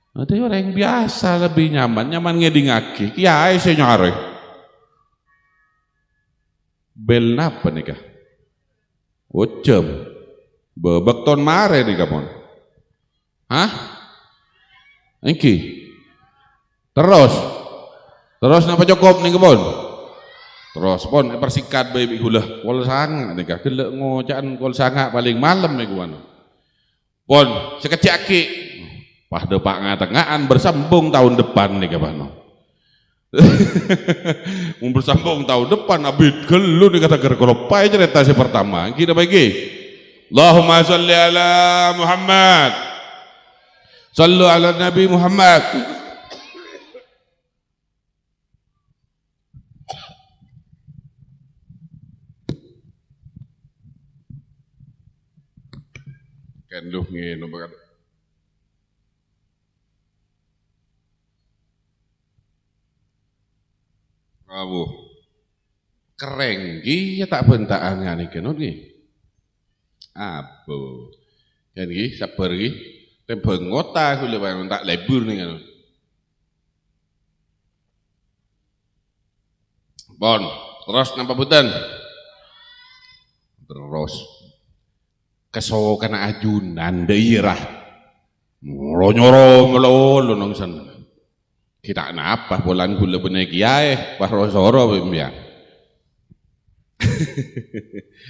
Nanti orang yang biasa lebih nyaman ngeding aki. Kiai saya nyare. Bel napa nih kah? Ucem. Bebek ton mare nih kapon. Hah? Engki. Terus napa cukup nih kapon? Terus pon persikat bayi gula kol sanga nih kah? Gelek ngocaan kol sanga paling malam nih gua. Pon sekecik aki. Pada pak ngatengaan bersambung tahun depan nih kapano. Bersambung tahun depan abid gelu nih kata gerkolopai cerita si pertama. Kita bagi. Allahumma salli ala Muhammad. Sallu ala Nabi Muhammad. Kenduh ngene bakat. Abu kerenggi ya tak bentaan ngani kenot nggih. Abu. Kan nggih sabar nggih. Tembengota kula bang tak lebur nih kan. Bon, terus napa boten? Terus kesokan ajunan daerah. Nyoro melolo nang sana. Kita napa bulan gula bener kiai pas rosoro bimbian.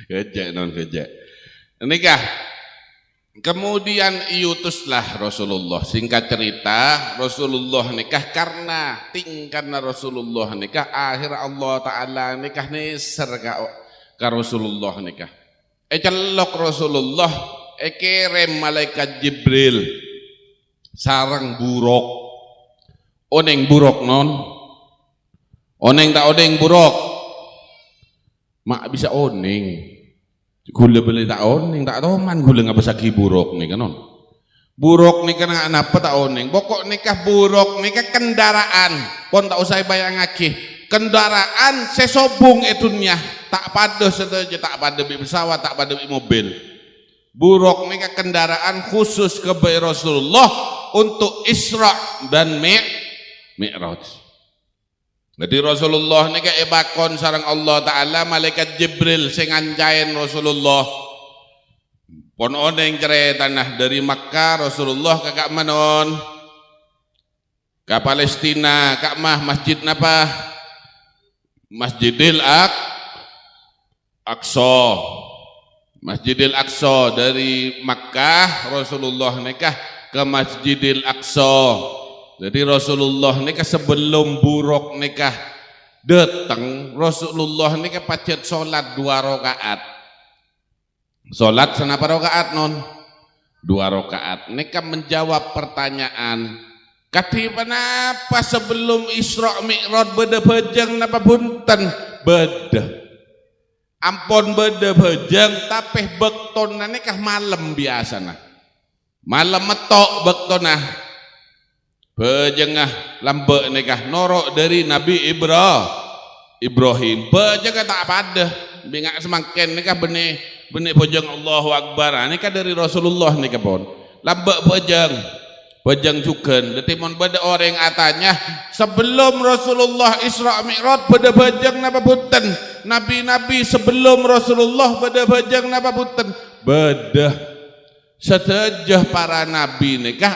Kejek non kejek. Nikah. Kemudian iutuslah Rasulullah. Singkat cerita Rasulullah nikah karena tingkatna Rasulullah nikah akhir Allah Ta'ala nikah neser ka Rasulullah nikah. Celok Rasulullah kirim malaikat Jibril sarang buruk. Oneng buruk non, oneng tak oneng buruk, mak bisa oneng, gula beli tak oneng tak toman gula nggak bisa buruk nih kan non, buruk nih kan apa tak oneng, pokok nikah buruk nikah kendaraan, pon tak usah bayang lagi, kendaraan sesobung itunya, tak pada saja tak pada pesawat tak pada mobil, buruk nikah kendaraan khusus ke Rasulullah untuk Isra dan Mi'raj. Jadi Rasulullah ni ka ibakon sareng Allah Ta'ala malaikat Jibril sing anjain Rasulullah. Pon oneng cerita nah dari Makkah Rasulullah kakak manon ka Palestina kak mah masjid napa? Masjidil Aqsa. Masjidil Aqsa dari Makkah Rasulullah nikah ke Masjidil Aqsa. Jadi Rasulullah nikah sebelum buruk nikah datang Rasulullah nikah pacet sholat 2 rakaat. Sholat senapa rakaat non? 2 rakaat. Nikah menjawab pertanyaan. Kati kenapa sebelum Isra Mi'raj beda bejeng napa punten? Beda. Ampun beda bejeng tapi bektona nikah malam biasana. Malam metok bektona. Bejengah lambek nikah norok dari Nabi Ibrahim. Bejengah tak pada. Bingak semakin nikah benih bejeng Allahu Akbar. Nikah dari Rasulullah nikah pun. Lambek bejeng cuken. Detimon beda orang atanya sebelum Rasulullah Isra Mi'raj beda bejeng napa punten. Nabi-nabi sebelum Rasulullah beda bejeng napa punten. Beda. Sedejah para nabi nikah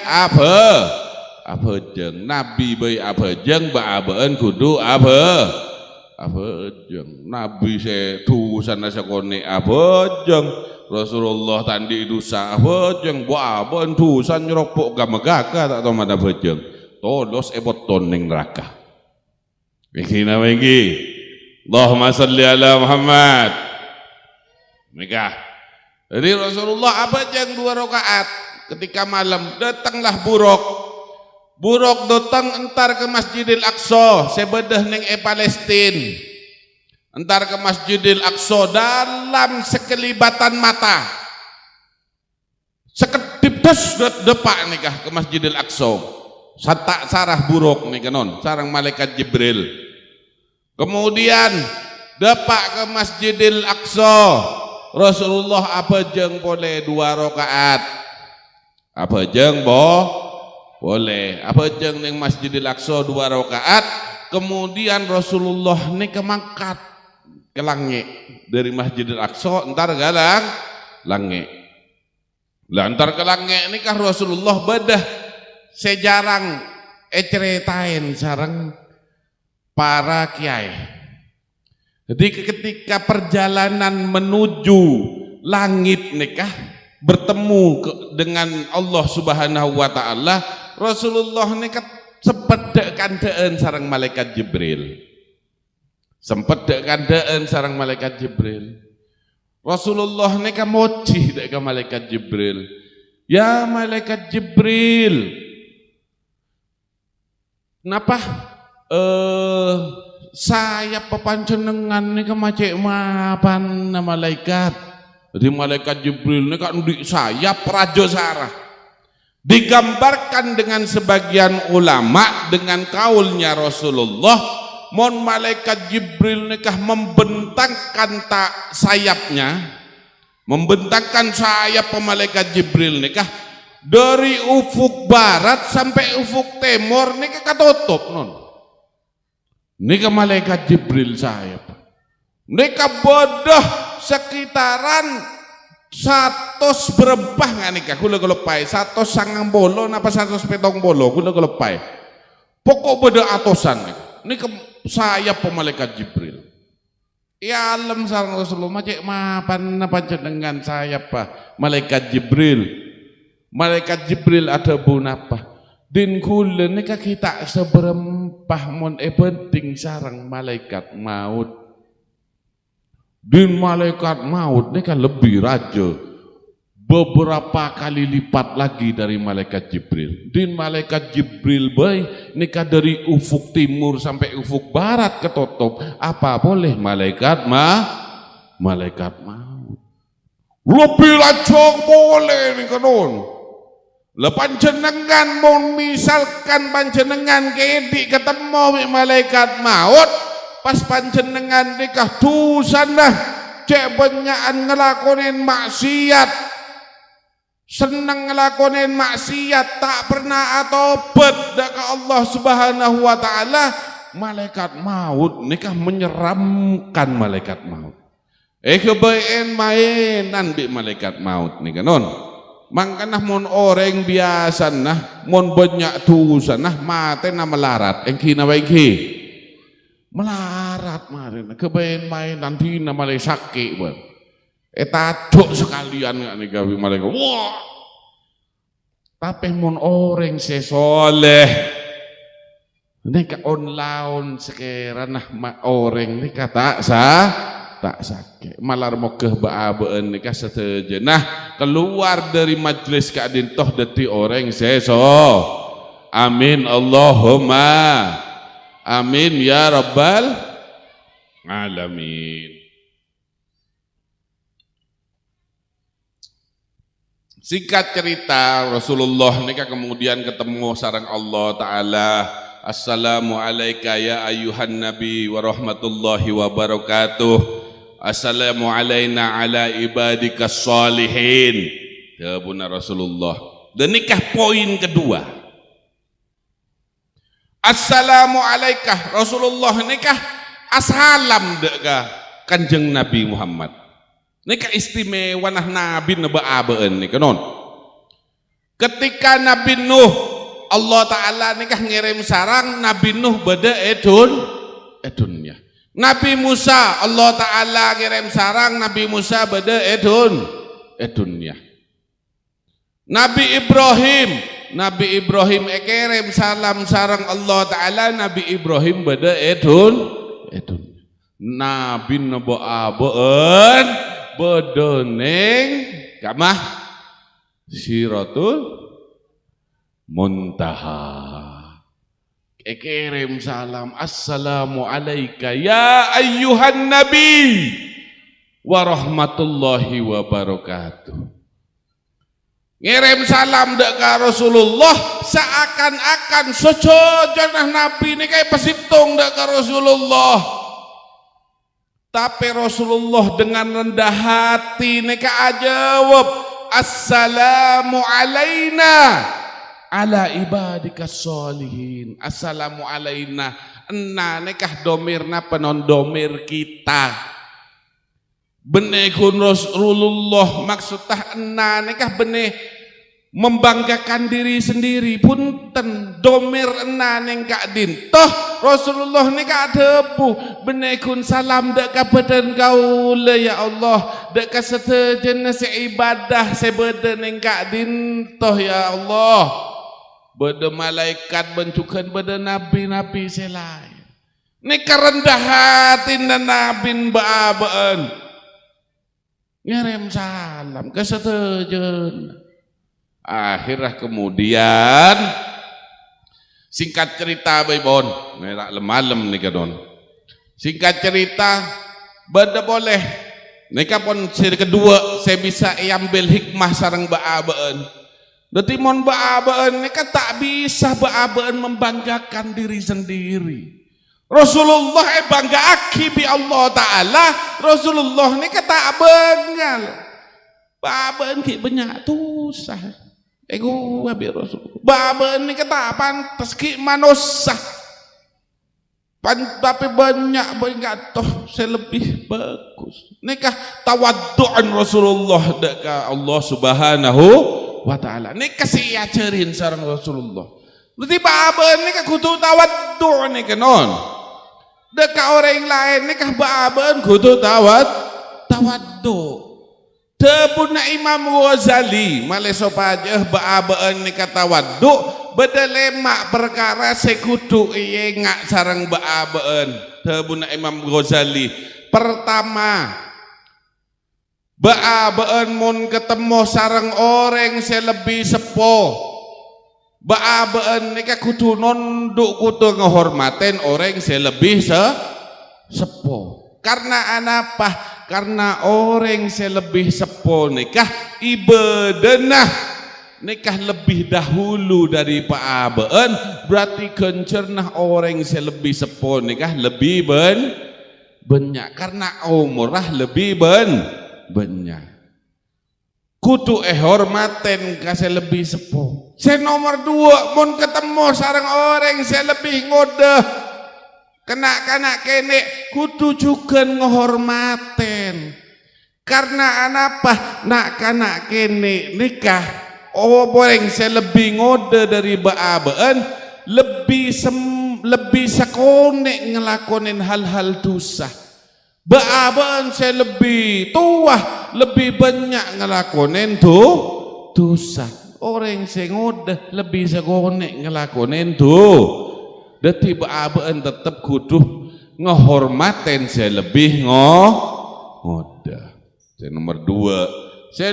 apa jeng nabi bayi apa jeng ba abaan kudu apa jeng nabi se tu sana sekone apa jeng Rasulullah tandi dosa bejeng buah bentusan nyeropok gamagaga tak tahu mana bejeng tolos eboton ning neraka. Begini lagi. Allahumma salli ala Muhammad. Nikah. Jadi Rasulullah apa yang 2 rakaat ketika malam datanglah buruk datang entar ke Masjidil Aqsa sebedah ning Palestina entar ke Masjidil Aqsa dalam sekelibatan mata sekedip des depak nikah ke Masjidil Aqsa satak sarah buruk nih kanon sarang malaikat Jibril kemudian depak ke Masjidil Aqsa Rasulullah apa jeng boleh 2 rakaat apa jeng boleh apa jeng ning Masjidil Aqsa 2 rakaat kemudian Rasulullah nih kemangkat ke langit dari Masjidil Aqsa entar galang langit lah entar ke langit ini kah Rasulullah bedah sejarang ceritain sareng para kiai. Jadi ketika perjalanan menuju langit nikah bertemu dengan Allah Subhanahu wa taala, Rasulullah nikah sempat kandaan sareng malaikat Jibril. Sempat kandaan sareng malaikat Jibril. Rasulullah nikah moci dek malaikat Jibril. Ya malaikat Jibril. Kenapa? Saya pepancenengan nih ke macek mapan malaikat. Jadi malaikat Jibril ini kan di sayap raja sarah. Digambarkan dengan sebagian ulama dengan kaulnya Rasulullah, mon malaikat Jibril nikah membentangkan tak sayapnya, membentangkan sayap malaikat Jibril nikah dari ufuk barat sampai ufuk timur nikah katutup non. Nika malaikat Jibril sayap. Nika bodoh sekitaran 100 berempah nggak nikah kula kelepai 100 sangang bolo napa 100 petong bolo kula kelepai. Pokok bodoh atosan nika sayap malaikat Jibril. Ya alam sareng Rasulullah macek mapan napa jenengan sayap pak malaikat Jibril. Malaikat Jibril ada bunapa. Din kula nika kita seberempah mon penting sarang malaikat maut. Din malaikat maut nika lebih raja beberapa kali lipat lagi dari malaikat Jibril. Din malaikat Jibril bae nika dari ufuk timur sampai ufuk barat ketutup. Apa boleh malaikat malaikat maut. Lebih lajeng boleh nika non. Lah panjenengan mau misalkan panjenengan kedi ketemu malaikat maut pas panjenengan nikah tusan dah cek benyaan ngelakonin maksiat seneng ngelakonin maksiat tak pernah atobat dak ke Allah Subhanahu wa taala malaikat maut nikah menyeramkan malaikat maut kebaen mainan bi malaikat maut nikah non. Mangkanah mon orang biasa nah mon banyak tusan nah mate na melarat engki na engki melarat marin kebayan main nanti na malay sakit buat taduk sekalian nggak nih gawi malaikat wah tapi mon orang sesoleh ini ka on sekarang nah orang ini kata tak sakit malar mau kebaan nikah setejenah keluar dari majlis keadin toh deti orang seso amin Allahumma amin ya rabbal alamin. Singkat cerita Rasulullah nikah kemudian ketemu sareng Allah Ta'ala. Assalamualaikum ya ayuhan nabi wa rahmatullahi wa barakatuh. Assalamu alayna ala ibadikas salihin. Tabuna Rasulullah. Dan nikah poin kedua. Assalamu alaikum Rasulullah nikah assalam dega Kanjeng Nabi Muhammad. Nikah istimewa nah nabi nabaabeun nikah non. Ketika Nabi Nuh Allah Ta'ala nikah ngirim sarang Nabi Nuh beda edunnya. Nabi Musa Allah Ta'ala ngirim sarang Nabi Musa beda dunia. Nabi Ibrahim kirim salam sareng Allah Ta'ala. Nabi Ibrahim beda dunia. Nabi nabo abeun bedeneng kamah Siratul Muntaha. Kirim salam, assalamu alaika ya ayyuhan nabi wa rahmatullahi wa barakatuh. Ngirim salam dek ka Rasulullah seakan-akan sejojana nabi ini kayak pasitung dek ka Rasulullah. Tapi Rasulullah dengan rendah hati nika ajawab, assalamu alaina ala ibadika sholihin. Assalamu alaina enna nekah domirna penondomir kita. Benekun Rasulullah maksudnya enna nekah benih membanggakan diri sendiri. Punten domir enna nengkak din. Toh Rasulullah nekah debu. Benekun salam dek kabadan kaula ya Allah. Dek kasetejen seibadah sebeda nengkak din. Toh ya Allah. Beda malaikat bencukan beda nabi-nabi selain. Ini kerendah hati dan nabi ba'abaan. Ngirim salam kesetujuan. Akhirnya kemudian singkat cerita baibon, merak lemalem nih kadon. Singkat cerita, beda boleh. Nika pun seri kedua saya bisa ambil hikmah sareng ba'abaan. Dati mon ba'abaan mereka tak bisa ba'abaan membanggakan diri sendiri. Rasulullah bangga aki bi Allah Ta'ala. Rasulullah mereka tak banggal. Ba'abaan ki banyak tusah. Ego abi Rasulullah. Ba'abaan mereka tak pantas ki manusia. Tapi banyak toh saya lebih bagus. Nikah tawaddu'an Rasulullah deka Allah Subhanahu wa ta'ala. Ini kasih ajarin sarang Rasulullah. Berarti ba'aban ini kudu tawaddu' ini kanon. Dekat orang lain ini ba'aban kudu tawaddu'. Debuna Imam Ghazali maleso pajah ba'aban ini tawaddu'. Beda lemak perkara sekudu iye ngak sarang ba'aban. Debuna Imam Ghazali. Pertama, ba'abaan mun ketemu sarang orang selebih sepuh. Ba'abaan nika kudu nunduk kudu ngehormatin orang selebih sepuh. Karena apa? Karena orang selebih sepuh nikah ibadah nikah lebih dahulu dari ba'abaan. Berarti kencernah orang selebih sepuh nikah lebih banyak. Karena umurah lebih banyak. Kudu hormaten kasih lebih sepuh. Saya nomor 2 mun ketemu sarang orang saya lebih ngode. Kena kene kudu juga ngehormaten. Karena apa? Nak kana kene nikah orang saya lebih ngode dari ba'abaan lebih sakone ngelakonin hal-hal dosa. Ba'abaan saya lebih tua, lebih banyak ngelakonin dosa. Orang saya ngodah lebih sakone ngelakonin Dati ba'abaan tetap kudu ngehormatin saya lebih ngodah. Saya nomor 2. Saya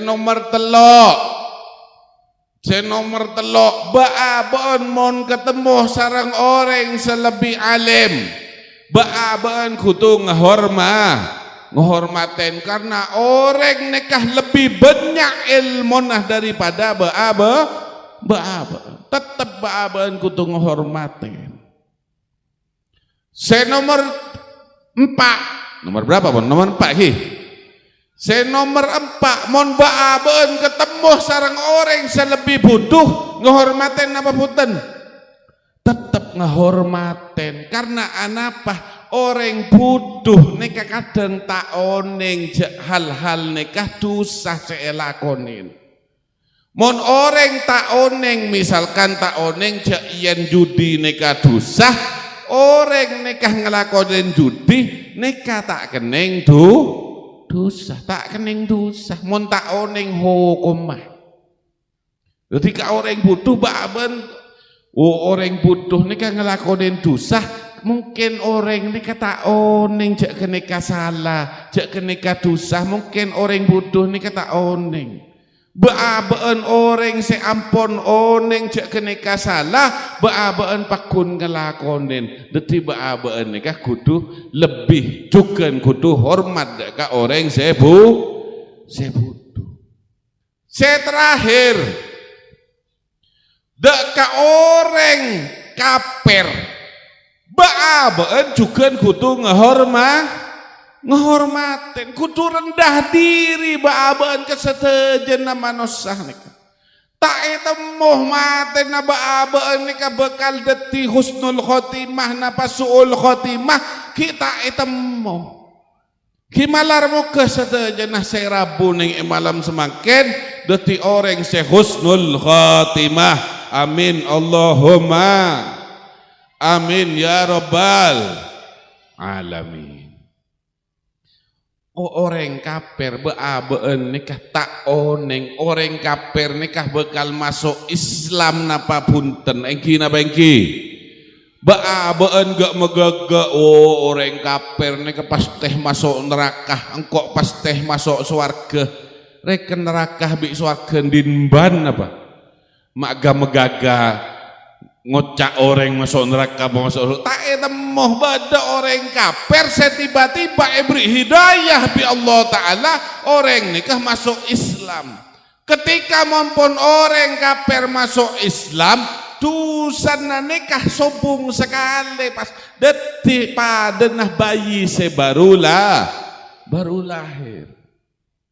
nomor telok. Ba'abaan mon ketemu sarang orang selebih alim. Ba'abaan kudu ngehormatin karena orang nikah lebih banyak ilmunah daripada ba'abaan. Tetap ba'abaan kudu ngehormatin. Saya nomor 4. Nomor berapa pun? Nomor 4 ki. Saya nomor 4. Mon ba'abaan ketemu sarang orang selebih butuh ngehormatin apa punten? Tetap ngehormatin karena anapa orang butuh nikah kadang tak oneng hal-hal nikah dosa seelakonin. Mon orang tak oneng misalkan tak oneng yen judi nikah dosa, orang nikah ngelakonin judi nikah tak keneng dosa, tak kening dosa, mun tak oning hukumah. Ketika orang butuh baben, orang butuh ni kan ngelakonin dosa, mungkin orang ni kata oning cek kenika salah, cek kenika dosa, mungkin orang butuh ni kata oning. Baaben orang seampun oning cek kenika salah, baaben pakun ngelakonin. Deti baaben ni kah kudu lebih juga kudu hormat deka orang sebutuh. Saya terakhir, deka orang kaper, baaben juga kudu ngehormatin, kudu rendah diri baaben kesetejen manusia nika. Tak temuh maten na baaben nika bekal deti husnul khotimah napa suul khotimah kita temuh. Kimalar mo kesetejen na serabu ning malam semakin deti orang se husnul khotimah. Amin Allahumma amin ya rabbal alamin. Orang kafir beabeen nikah tak oneng, orang kafir nikah bekal masuk Islam napa punten engki napa engki beabeen gak megege. Orang kafir nikah pas teh masuk neraka, engkok pas teh masuk swarga, reken neraka bi swarga dinban apa maga megaga ngocak orang masuk neraka masuk tak temuh bada orang kafir setiba-tiba beri hidayah bi Allah Ta'ala orang nikah masuk Islam. Ketika maupun orang kafir masuk Islam dusana nikah sobung sekali pas detik padenah bayi baru lahir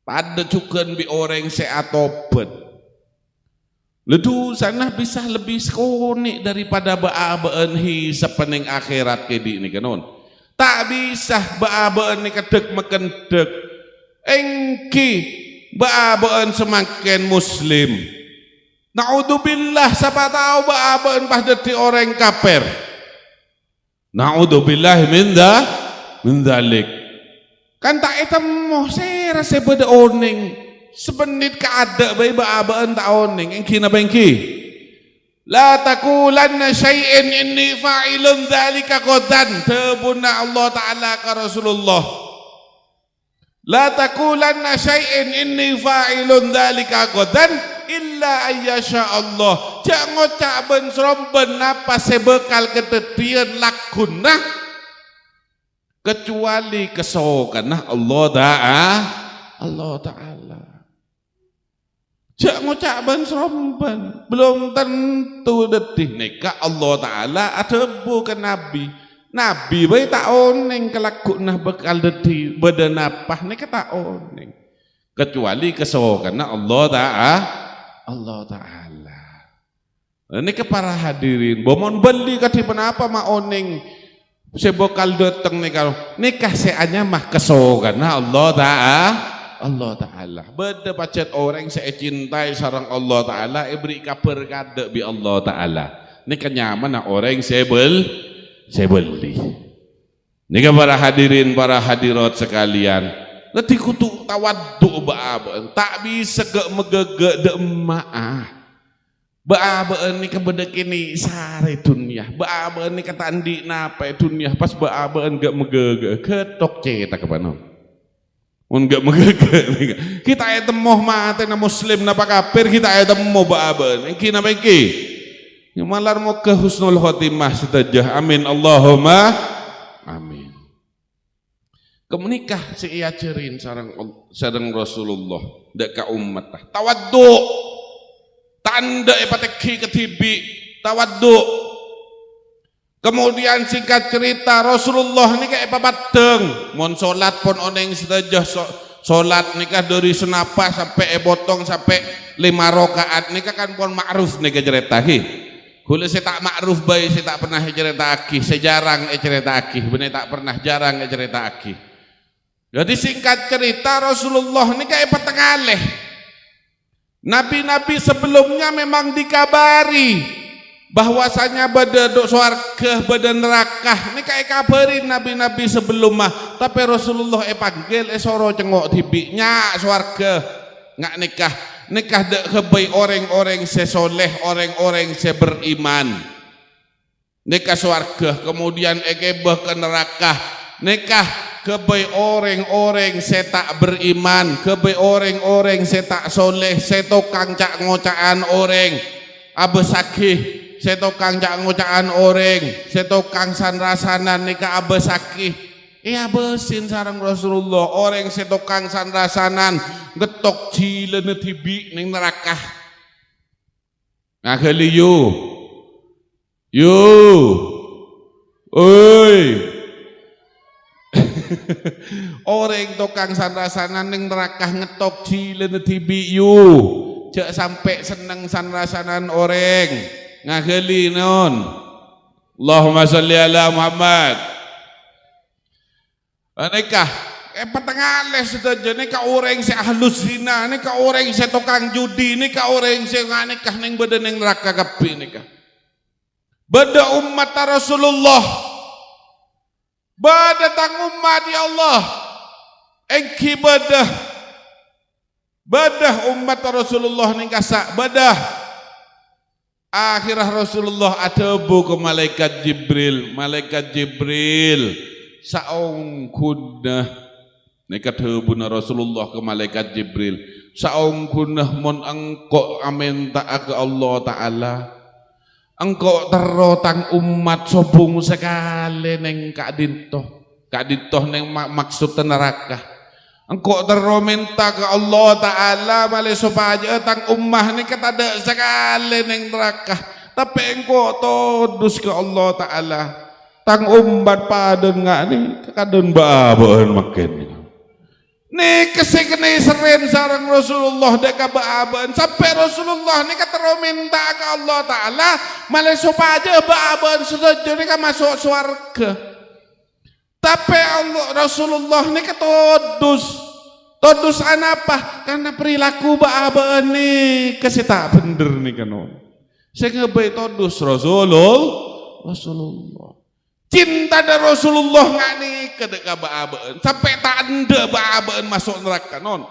pada cukan bi orang seatopet. Ledu sana bisa lebih skonik daripada baaben hisap pening akhirat kedi ni kanon. Tak bisa baaben ni kedek makan dek. Engki baaben semakin muslim. Naudzubillah siapa tahu baaben pas deti orang kafir. Naudzubillah min dzalik. Kan tak etemu saya rasa beda oning. Sebenit keada bayi baaben tak oning engki napa engki la taqulanna syai'in inni fa'ilun dzalika qadan tabuna Allah Ta'ala ka Rasulullah la taqulanna syai'in inni fa'ilun dzalika qadan illa ayyasha Allah jak ngocak ben seromben napa sebekal ketetian lakunna kecuali kesokanah Allah Ta'ala. Cak ngucap ban seromban belum tentu detih nikah Allah Ta'ala ada bukan Nabi bayi tak oneng kelakukna bekal detih bedenapah nikah tak oneng kecuali kesokanna Allah Ta'ala. Ini ke para hadirin bomon beli kati penapa ma oneng sebokal dateng nikah seanya mah kesokanna Allah Ta'ala. Beda pacet orang saya cintai sarang Allah Ta'ala beri kabar kada bi Allah Ta'ala. Ini kenyaman orang saya beli. Ini para hadirin para hadirat sekalian. Nanti kutu tawaddu baaben tak bisa gak megege de maah. Baaben ni kebedek ini sare dunia. Baaben ni kata andi napa dunia pas baaben gak megege ketok cetak kepanon. Enggak megege kita temuh mate na muslim napa kafir kita temuh baaben engki napa engki malar mau ke husnul khotimah setajah amin Allahumma amin. Kemenikah si iya cerin sareng Rasulullah dek ka umat tawaddu tanda epateki ketibi tawaddu. Kemudian singkat cerita Rasulullah ni kayak pabateng mon solat pun oneng setajah solat nikah dari senapa sampai botong sampai 5 rakaat nikah kan pun ma'ruf nikah cerita hi. Kula saya tak ma'ruf bayi saya tak pernah cerita aki, saya jarang cerita aki, benar tak pernah jarang cerita aki. Jadi singkat cerita Rasulullah ni kayak petengaleh. Nabi-nabi sebelumnya memang dikabari bahwasanya beda dok swarga beda neraka ini kayak kabarin nabi-nabi sebelum mah, tapi Rasulullah panggil soro cengok tibiknya swarga nggak nikah dek kebai orang-orang sesoleh, orang-orang seberiman nikah swarga, kemudian ekebah ke neraka nikah kebai orang-orang setak beriman, kebai orang-orang setak soleh, setokang cak ngocaan orang abesakih, setokang cak ngocaan orang, setokang sanrasanan nikah abesakih iya besin sarang Rasulullah, orang setokang sanrasanan getok cilene tibi ning neraka ngakeli yu oi orang tokang sanrasanan ning neraka ngetok cilene tibi yu cek sampai seneng sanrasanan orang ngageli non. Allahumma sholli ala Muhammad. Nikah petengah sedaja nikah orang si ahlus zina, nikah orang si tukang judi, nikah orang si nikah ning beda ning neraka kabeh nikah. Beda umat Rasulullah, beda tang umat ya Allah, engki beda umat Rasulullah nikah sak beda. Akhirah Rasulullah adabu ke malaikat Jibril saung kunnah nekat hebuna Rasulullah ke malaikat Jibril saung kunnah mon engkau aminta ke Allah Ta'ala engkau terotang umat sobung sekali neng kak dintoh neng maksud neraka engkau terminta ke Allah Ta'ala malai supaya tang ummah ni kata ada sekali neng neraka tapi engkau todus ke Allah Ta'ala tang umbat paden ngak ni kadun baabahan makin ni kesekene seren sarang Rasulullah deka baabahan sampai Rasulullah ni kata terminta ke Allah Ta'ala malai supaya baabahan setuju ni kan masuk surga. Tapi Allah Rasulullah ini todus apa? Karena perilaku ba'abaan nih kesita bener nih kan. Saya ngebaik todus Rasulullah. Cinta dari Rasulullah nggak nih kedeka ba'abaan sampai tak ada ba'abaan masuk neraka non.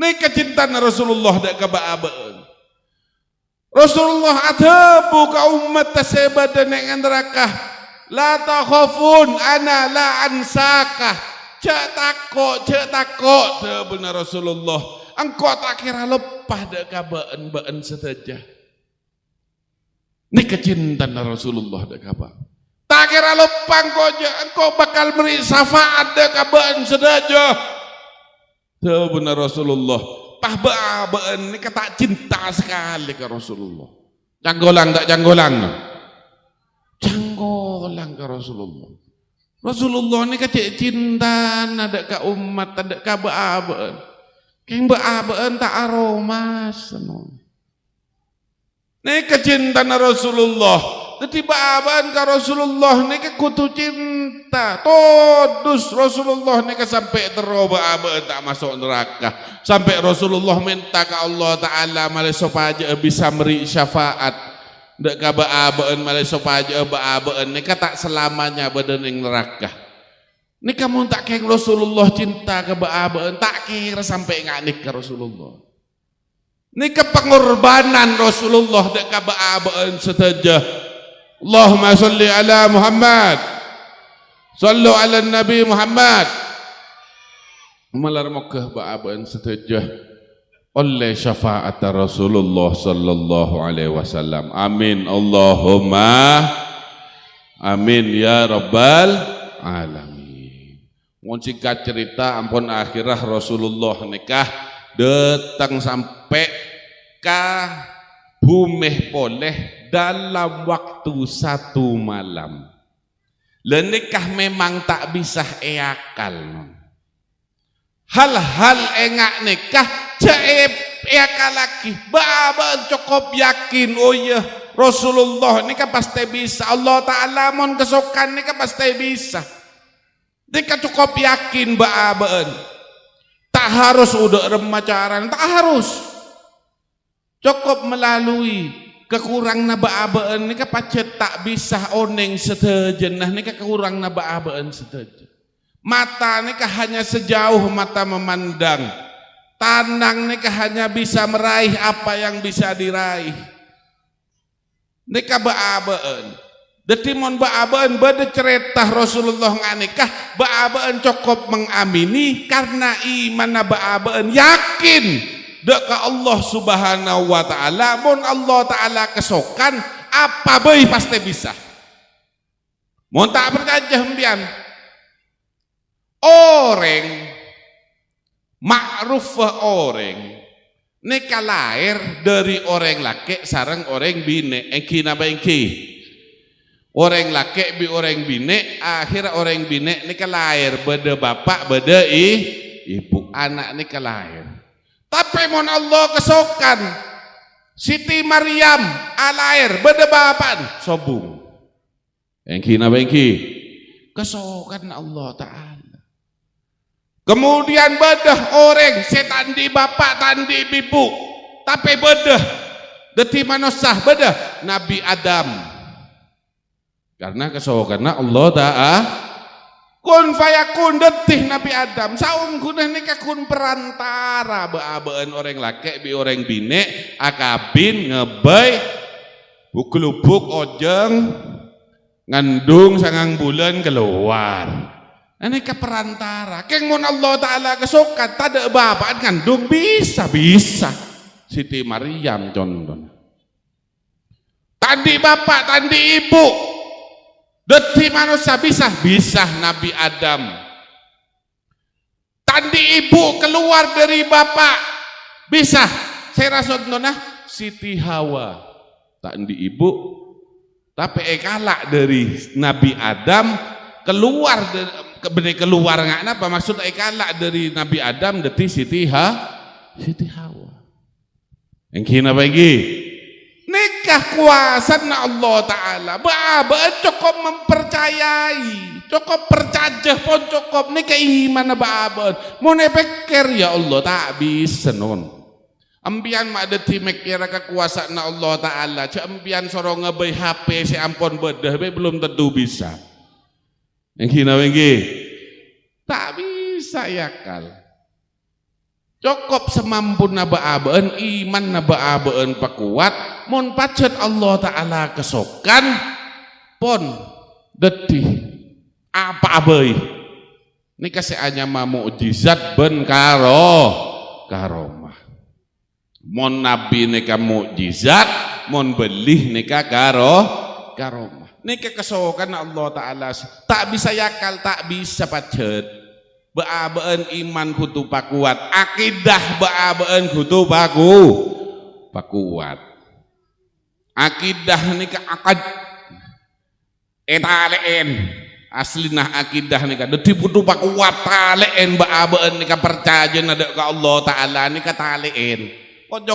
Nih kecintaan Rasulullah deka ba'abaan. Rasulullah ada buka umat tersebut dengan neraka. La takhafun ana la ansaka cek takut benar Rasulullah engkau tak kira lepah dek kabaan sedaja ini kecintaan Rasulullah dek kabaan tak kira lepah engkau bakal beri syafaat dek kabaan sedaja benar Rasulullah pah baan ini kata cinta sekali ke Rasulullah janggolang tak janggolang ke Rasulullah. Rasulullah ini kecik cinta ada ke umat, ada ke ba'abaan. Keng ba'abaan tak aromas. Ini kecintaan Rasulullah. Jadi ba'abaan ke Rasulullah ini kekutu cinta. Todus Rasulullah ini sampai teroba ba'abaan tak masuk neraka. Sampai Rasulullah minta ke Allah Ta'ala malah supaya bisa beri syafaat. Dek ba'abaan malah supaya ba'abaan nikah tak selamanya badan yang neraka. Ini kamu tak kira Rasulullah cinta ke ba'abaan tak kira sampai nggak nikah Rasulullah. Ini pengorbanan Rasulullah dek ba'abaan sedaja. Allahumma sholli ala Muhammad. Sallu ala Nabi Muhammad. Malar Mekah ba'abaan sedaja. Oleh syafaat Rasulullah sallallahu alaihi wasallam. Amin Allahumma amin ya rabbal alamin. Mun singkat cerita ampun akhirah Rasulullah nikah datang sampai ke bumi poleh dalam waktu 1 malam. Nikah memang tak bisa eakal. Hal-hal engak nikah jaib eakal lagi. Ba'abaan cukup yakin oh iya Rasulullah ini kan pasti bisa. Allah Ta'ala mon kesukaan ini kan pasti bisa. Dia cukup yakin ba'abaan. Tak harus udah remacaran, tak harus. Cukup melalui kekurang na baabaan nika pacet tak bisa oneng setejen nah nika kekurang na baabaan setejen. Mata nika hanya sejauh mata memandang, tanang nika hanya bisa meraih apa yang bisa diraih. Nika baabaan. Detimon baabaan bade cerita Rasulullah nganikah baabaan cukup mengamini karena iman na baabaan yakin deka Allah Subhanahu wa taala mun Allah taala kesokan apa bae pasti bisa. Mun tak percaya hembian orang ma'ruf orang nika lahir dari orang laki sareng orang bine engkina bengki. Orang laki bi orang bine akhir orang bine nika lahir bede bapak bede ibu anak nika lahir. Tapi mon Allah kesokan Siti Maryam alair bede bapak sobung. Engki na bengki kesokan Allah taala. Kemudian bedah orang setan di bapak tandi ibu. Tapi bedah deti manusia bedah Nabi Adam. Karena kesokanna Allah taala kun fayakun detih Nabi Adam saung guna nika kun perantara baabaan orang laki bi orang bine akabin ngebay buklubuk ojeng ngandung sangang bulan keluar nika perantara keng mun Allah taala kesokan tada babaan ngandung bisa Siti Maryam contohnya tandi bapak tandi ibu deti manusia bisa Nabi Adam. Tandi ibu keluar dari bapak bisa. Saya rasa nona Siti Hawa. Tandi ibu tapi kalak dari Nabi Adam keluar keluar nggak apa maksud kalak dari Nabi Adam deti Siti Hawa. Yang kina bagi nikah kuasa na Allah Ta'ala baabaan cukup mempercayai cukup percaya pun cukup nikah iman na baabaan mau nepekir ya Allah tak bisa non ambian mak deti mekira kekuasaan na Allah Ta'ala cak ambian sorong ngebay HP si ampun bedah belum tentu bisa yang kina tak bisa ya kal cukup semampu na baabaan iman na baabaan pakuat mun pacet Allah Ta'ala kesokan pon detih apa abai ini kasih hanya mukjizat ben karomah mun nabi nika mukjizat mun belih nika karomah nika kesokan Allah Ta'ala tak bisa yakal tak bisa pacet baabaan iman kutu pakuat akidah baabaan kutu pakuat akidah nika akad etaleen aslinah akidah nika dadi butuh pakuat taleen baabaan nika percaya nada ka Allah Ta'ala nika taleen kok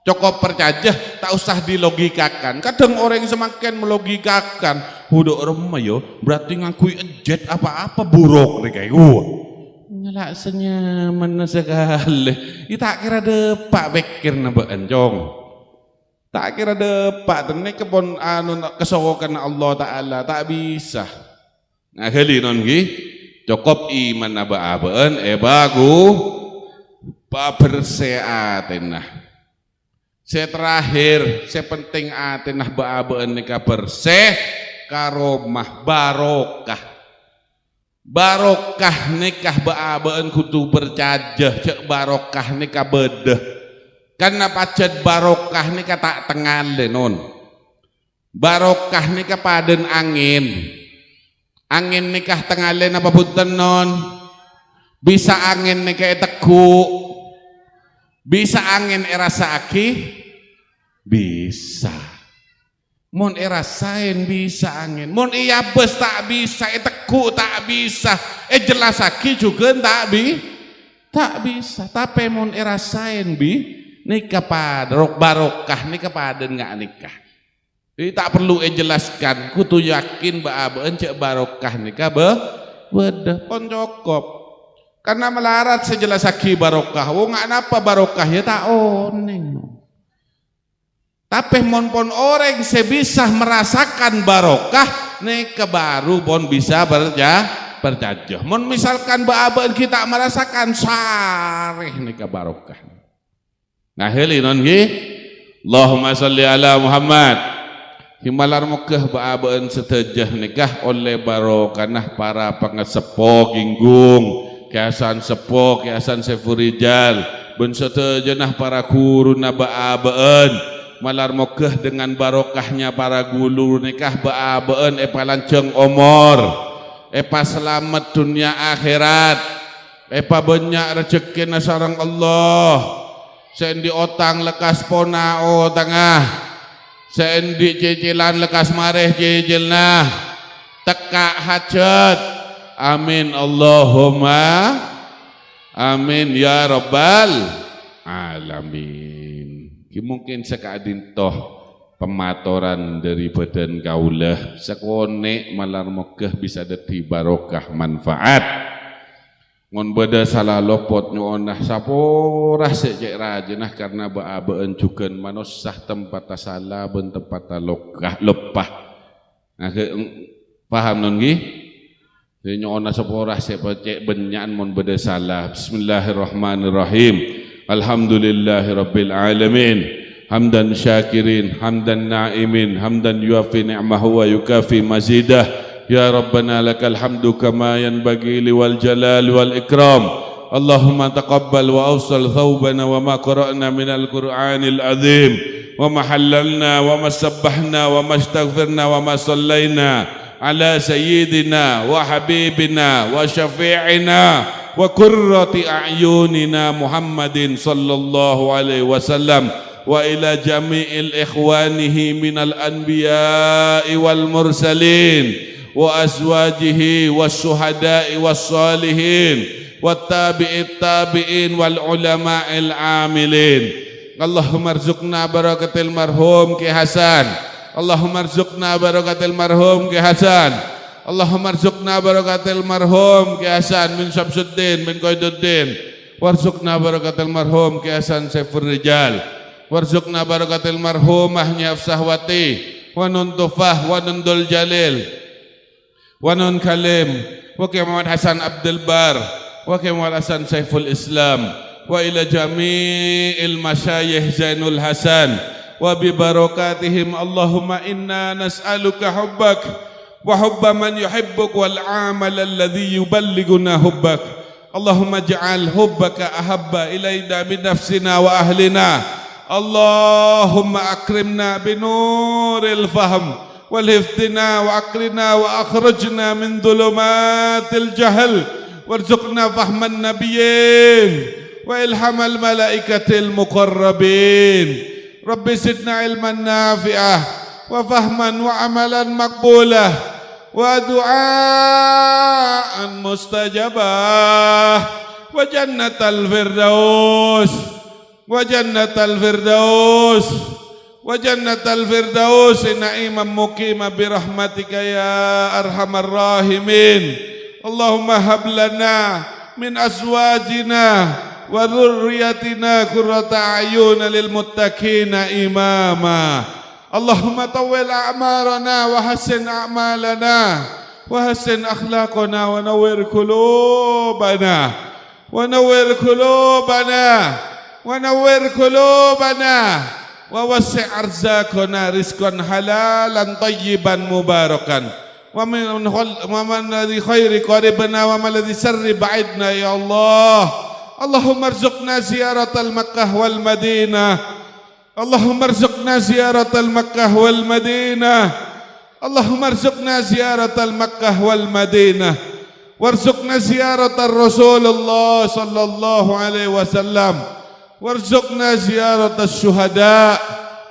cukup percaya tak usah dilogikakan kadang orang semakin melogikakan huduk remah yo berarti ngakui ejet apa-apa buruk nih kayak gua ngelak senyaman sekali tak kira depak bekir nabak encong tak kira depak tenek kebon anu kesokokan Allah Ta'ala tak bisa nah kali non cukup iman aba-abaan bagu berseatenah saya terakhir saya penting atenah ba-abaan nika berseh karomah barokah nikah baabaan kudu bercajah cek barokah nikah bedeh karena pacet barokah nikah tak tengan lenon barokah nikah paden angin nikah tengalen apa punten non bisa angin nikah teku bisa angin erasa aki bisa mun rasain bisa angin mun iya bes tak bisa teku tak bisa jelas aki juga tak bisa tapi mun rasain nikah pada barokah nikah pada nggak nikah jadi tak perlu jelaskan kutu yakin baabaan cek barokah nikah bedah pon cukup karena melarat sejelas aki barokah nggak napa barokah ya tak oneng Tapi mon pon orang sebisa merasakan barokah nek kebaru pon bisa berjajah. Mon misalkan baaban kita merasakan sareh nek barokah. Ngaheli non nggih. Allahumma sholli ala Muhammad. Himalar mukah baaban setejah nikah oleh barokanah para pengesepo ginggung, kiasan sepo, kiasan sefurijal, ben setejah para guru baabaan. Malar mokeh dengan barokahnya para guru nikah baabaan lanceng omor selamat dunia akhirat banyak rezeki na sareng Allah sendi otang lekas ponao tengah sendi cicilan lekas mareh cicilna teka hajat amin Allahumma amin ya rabbal alamin. Mungkin sekadin toh pematoran dari badan kaulah sekone malar mokeh bisa dadi barokah manfaat ngon beda salah lopot nyonah saporah secek rajenah karena baabaan juga manusah tempat salah ben tempat lokah lepah nah paham non nggih nyonah saporah secek benyan mon beda salah. Bismillahirrahmanirrahim. Alhamdulillahirabbil alamin hamdan syakirin hamdan na'imin hamdan yuafi ni'mahu wa yukafi mazidah ya rabbana lakal hamdu kama yanbaghi liwal jalal wal ikram. Allahumma taqabbal wa awsal thawbana wa ma qara'na minal qur'anil azim wa ma halalna wa ma sabbahna wa ma astaghfirna wa ma sallayna ala sayyidina wa habibina wa syafi'ina wa qurrati a'yunina Muhammadin sallallahu alaihi wasallam wa ila jami'il ikhwanihi minal anbiya'i wal mursalin wa azwajihi was syuhada'i was salihin wat tabi'it tabi'in wal ulama'il amilin. Allahumma arzuqna barakatil marhum Ki Hasan. Allahumma arzuqna barakatil marhum Ki Hasan. Allahumma arzuqna barakatil marhum Ki Hasan bin Syamsuddin bin Qaiduddin warzuqna barakatil marhum Ki Hasan Saifur Rijal warzuqna barakatil marhumah Afsahwati wa nun Tufah wa nun Dul Jalil wa nun Kalim wa Ki Muhammad Hasan Abdul Bar wa Ki Muhammad Hasan Saiful Islam wa ila jami'il masyayikh Zainul Hasan wa bi barakatihim. Allahumma inna nas'aluka hubbak وحب من يحبك والعمل الذي يبلغنا حبك. اللهم اجعل حبك أحب إلينا من نفسنا وأهلنا. اللهم أكرمنا بنور الفهم والحفظنا وأقرنا وأخرجنا من ظلمات الجهل وارزقنا فهم النبيين وإلهام الملائكة المقربين. رب زدنا علما نافعا وفهما وعملا مقبولا ودعاء مستجابا وجنة الفردوس وجنة الفردوس وجنة الفردوس نعيما مقيما برحمتك يا أرحم الراحمين. اللهم هب لنا من أزواجنا وذريتنا قرة أعين للمتقين إماما. اللهم طول أعمارنا وحسن أعمالنا وحسن أخلاقنا ونور قلوبنا ونور قلوبنا ونور قلوبنا ووسع أرزاقنا رزقا حلالا طيبا مباركا ومن الذي خير قريبنا ومن الذي سر بعدنا يا الله. اللهم ارزقنا زيارة المكة والمدينة. اللهم ارزقنا زيارة المكة والمدينة. اللهم ارزقنا زيارة المكة والمدينة وارزقنا زيارة الرسول الله صلى الله عليه وسلم وارزقنا زيارة الشهداء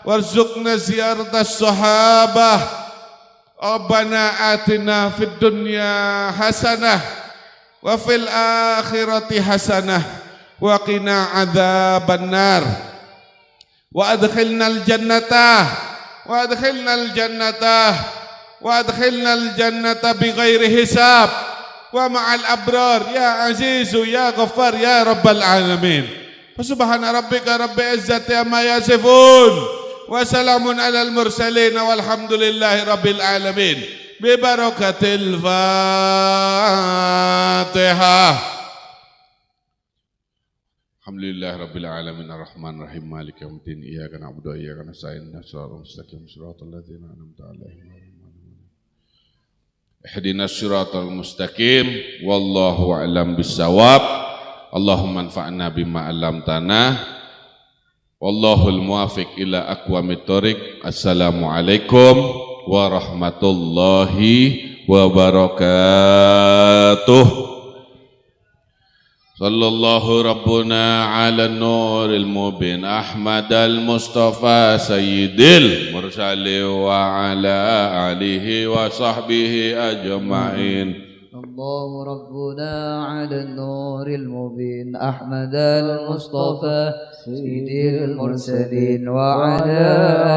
وارزقنا زيارة الصحابة. ربنا آتنا في الدنيا حسنة وفي الآخرة حسنة وقنا عذاب النار وأدخلنا الجنة وأدخلنا الجنة وأدخلنا الجنة بغير حساب ومع الأبرار يا عزيز يا غفار يا رب العالمين. فسبحان ربك رب العزة عما يصفون Wassalamun alal mursalin walhamdulillahi rabbil alamin. Bibarakatil Fatihah. Alhamdulillah rabbil alamin arrahmanir rahim maliki yaumiddin iyyaka na'budu wa iyyaka nasta'in ihdinas mustaqim siratal ladzina an'amta 'alaihim ihdinas siratal mustaqim wallahu a'lam bissawab. Allahumma anfa'na bima 'allamtana wallahul muwaffiq ila aqwamit thoriq. Assalamualaikum warahmatullahi wabarakatuh. Sallallahu Rabbuna ala nuril mubin Ahmad al-Mustafa Sayyidil Mursali wa ala alihi wa sahbihi ajma'in. Sallallahu Rabbuna ala nuril mubin Ahmad al-Mustafa Sayyidil Mursalin wa ala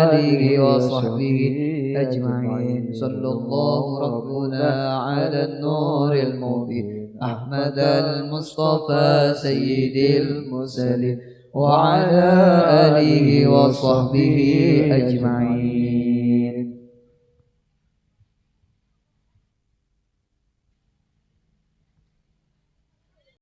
alihi wa sahbihi ajma'in. Sallallahu Rabbuna ala nuril mubin أحمد المصطفى سيد المرسلين وعلى آله وصحبه أجمعين.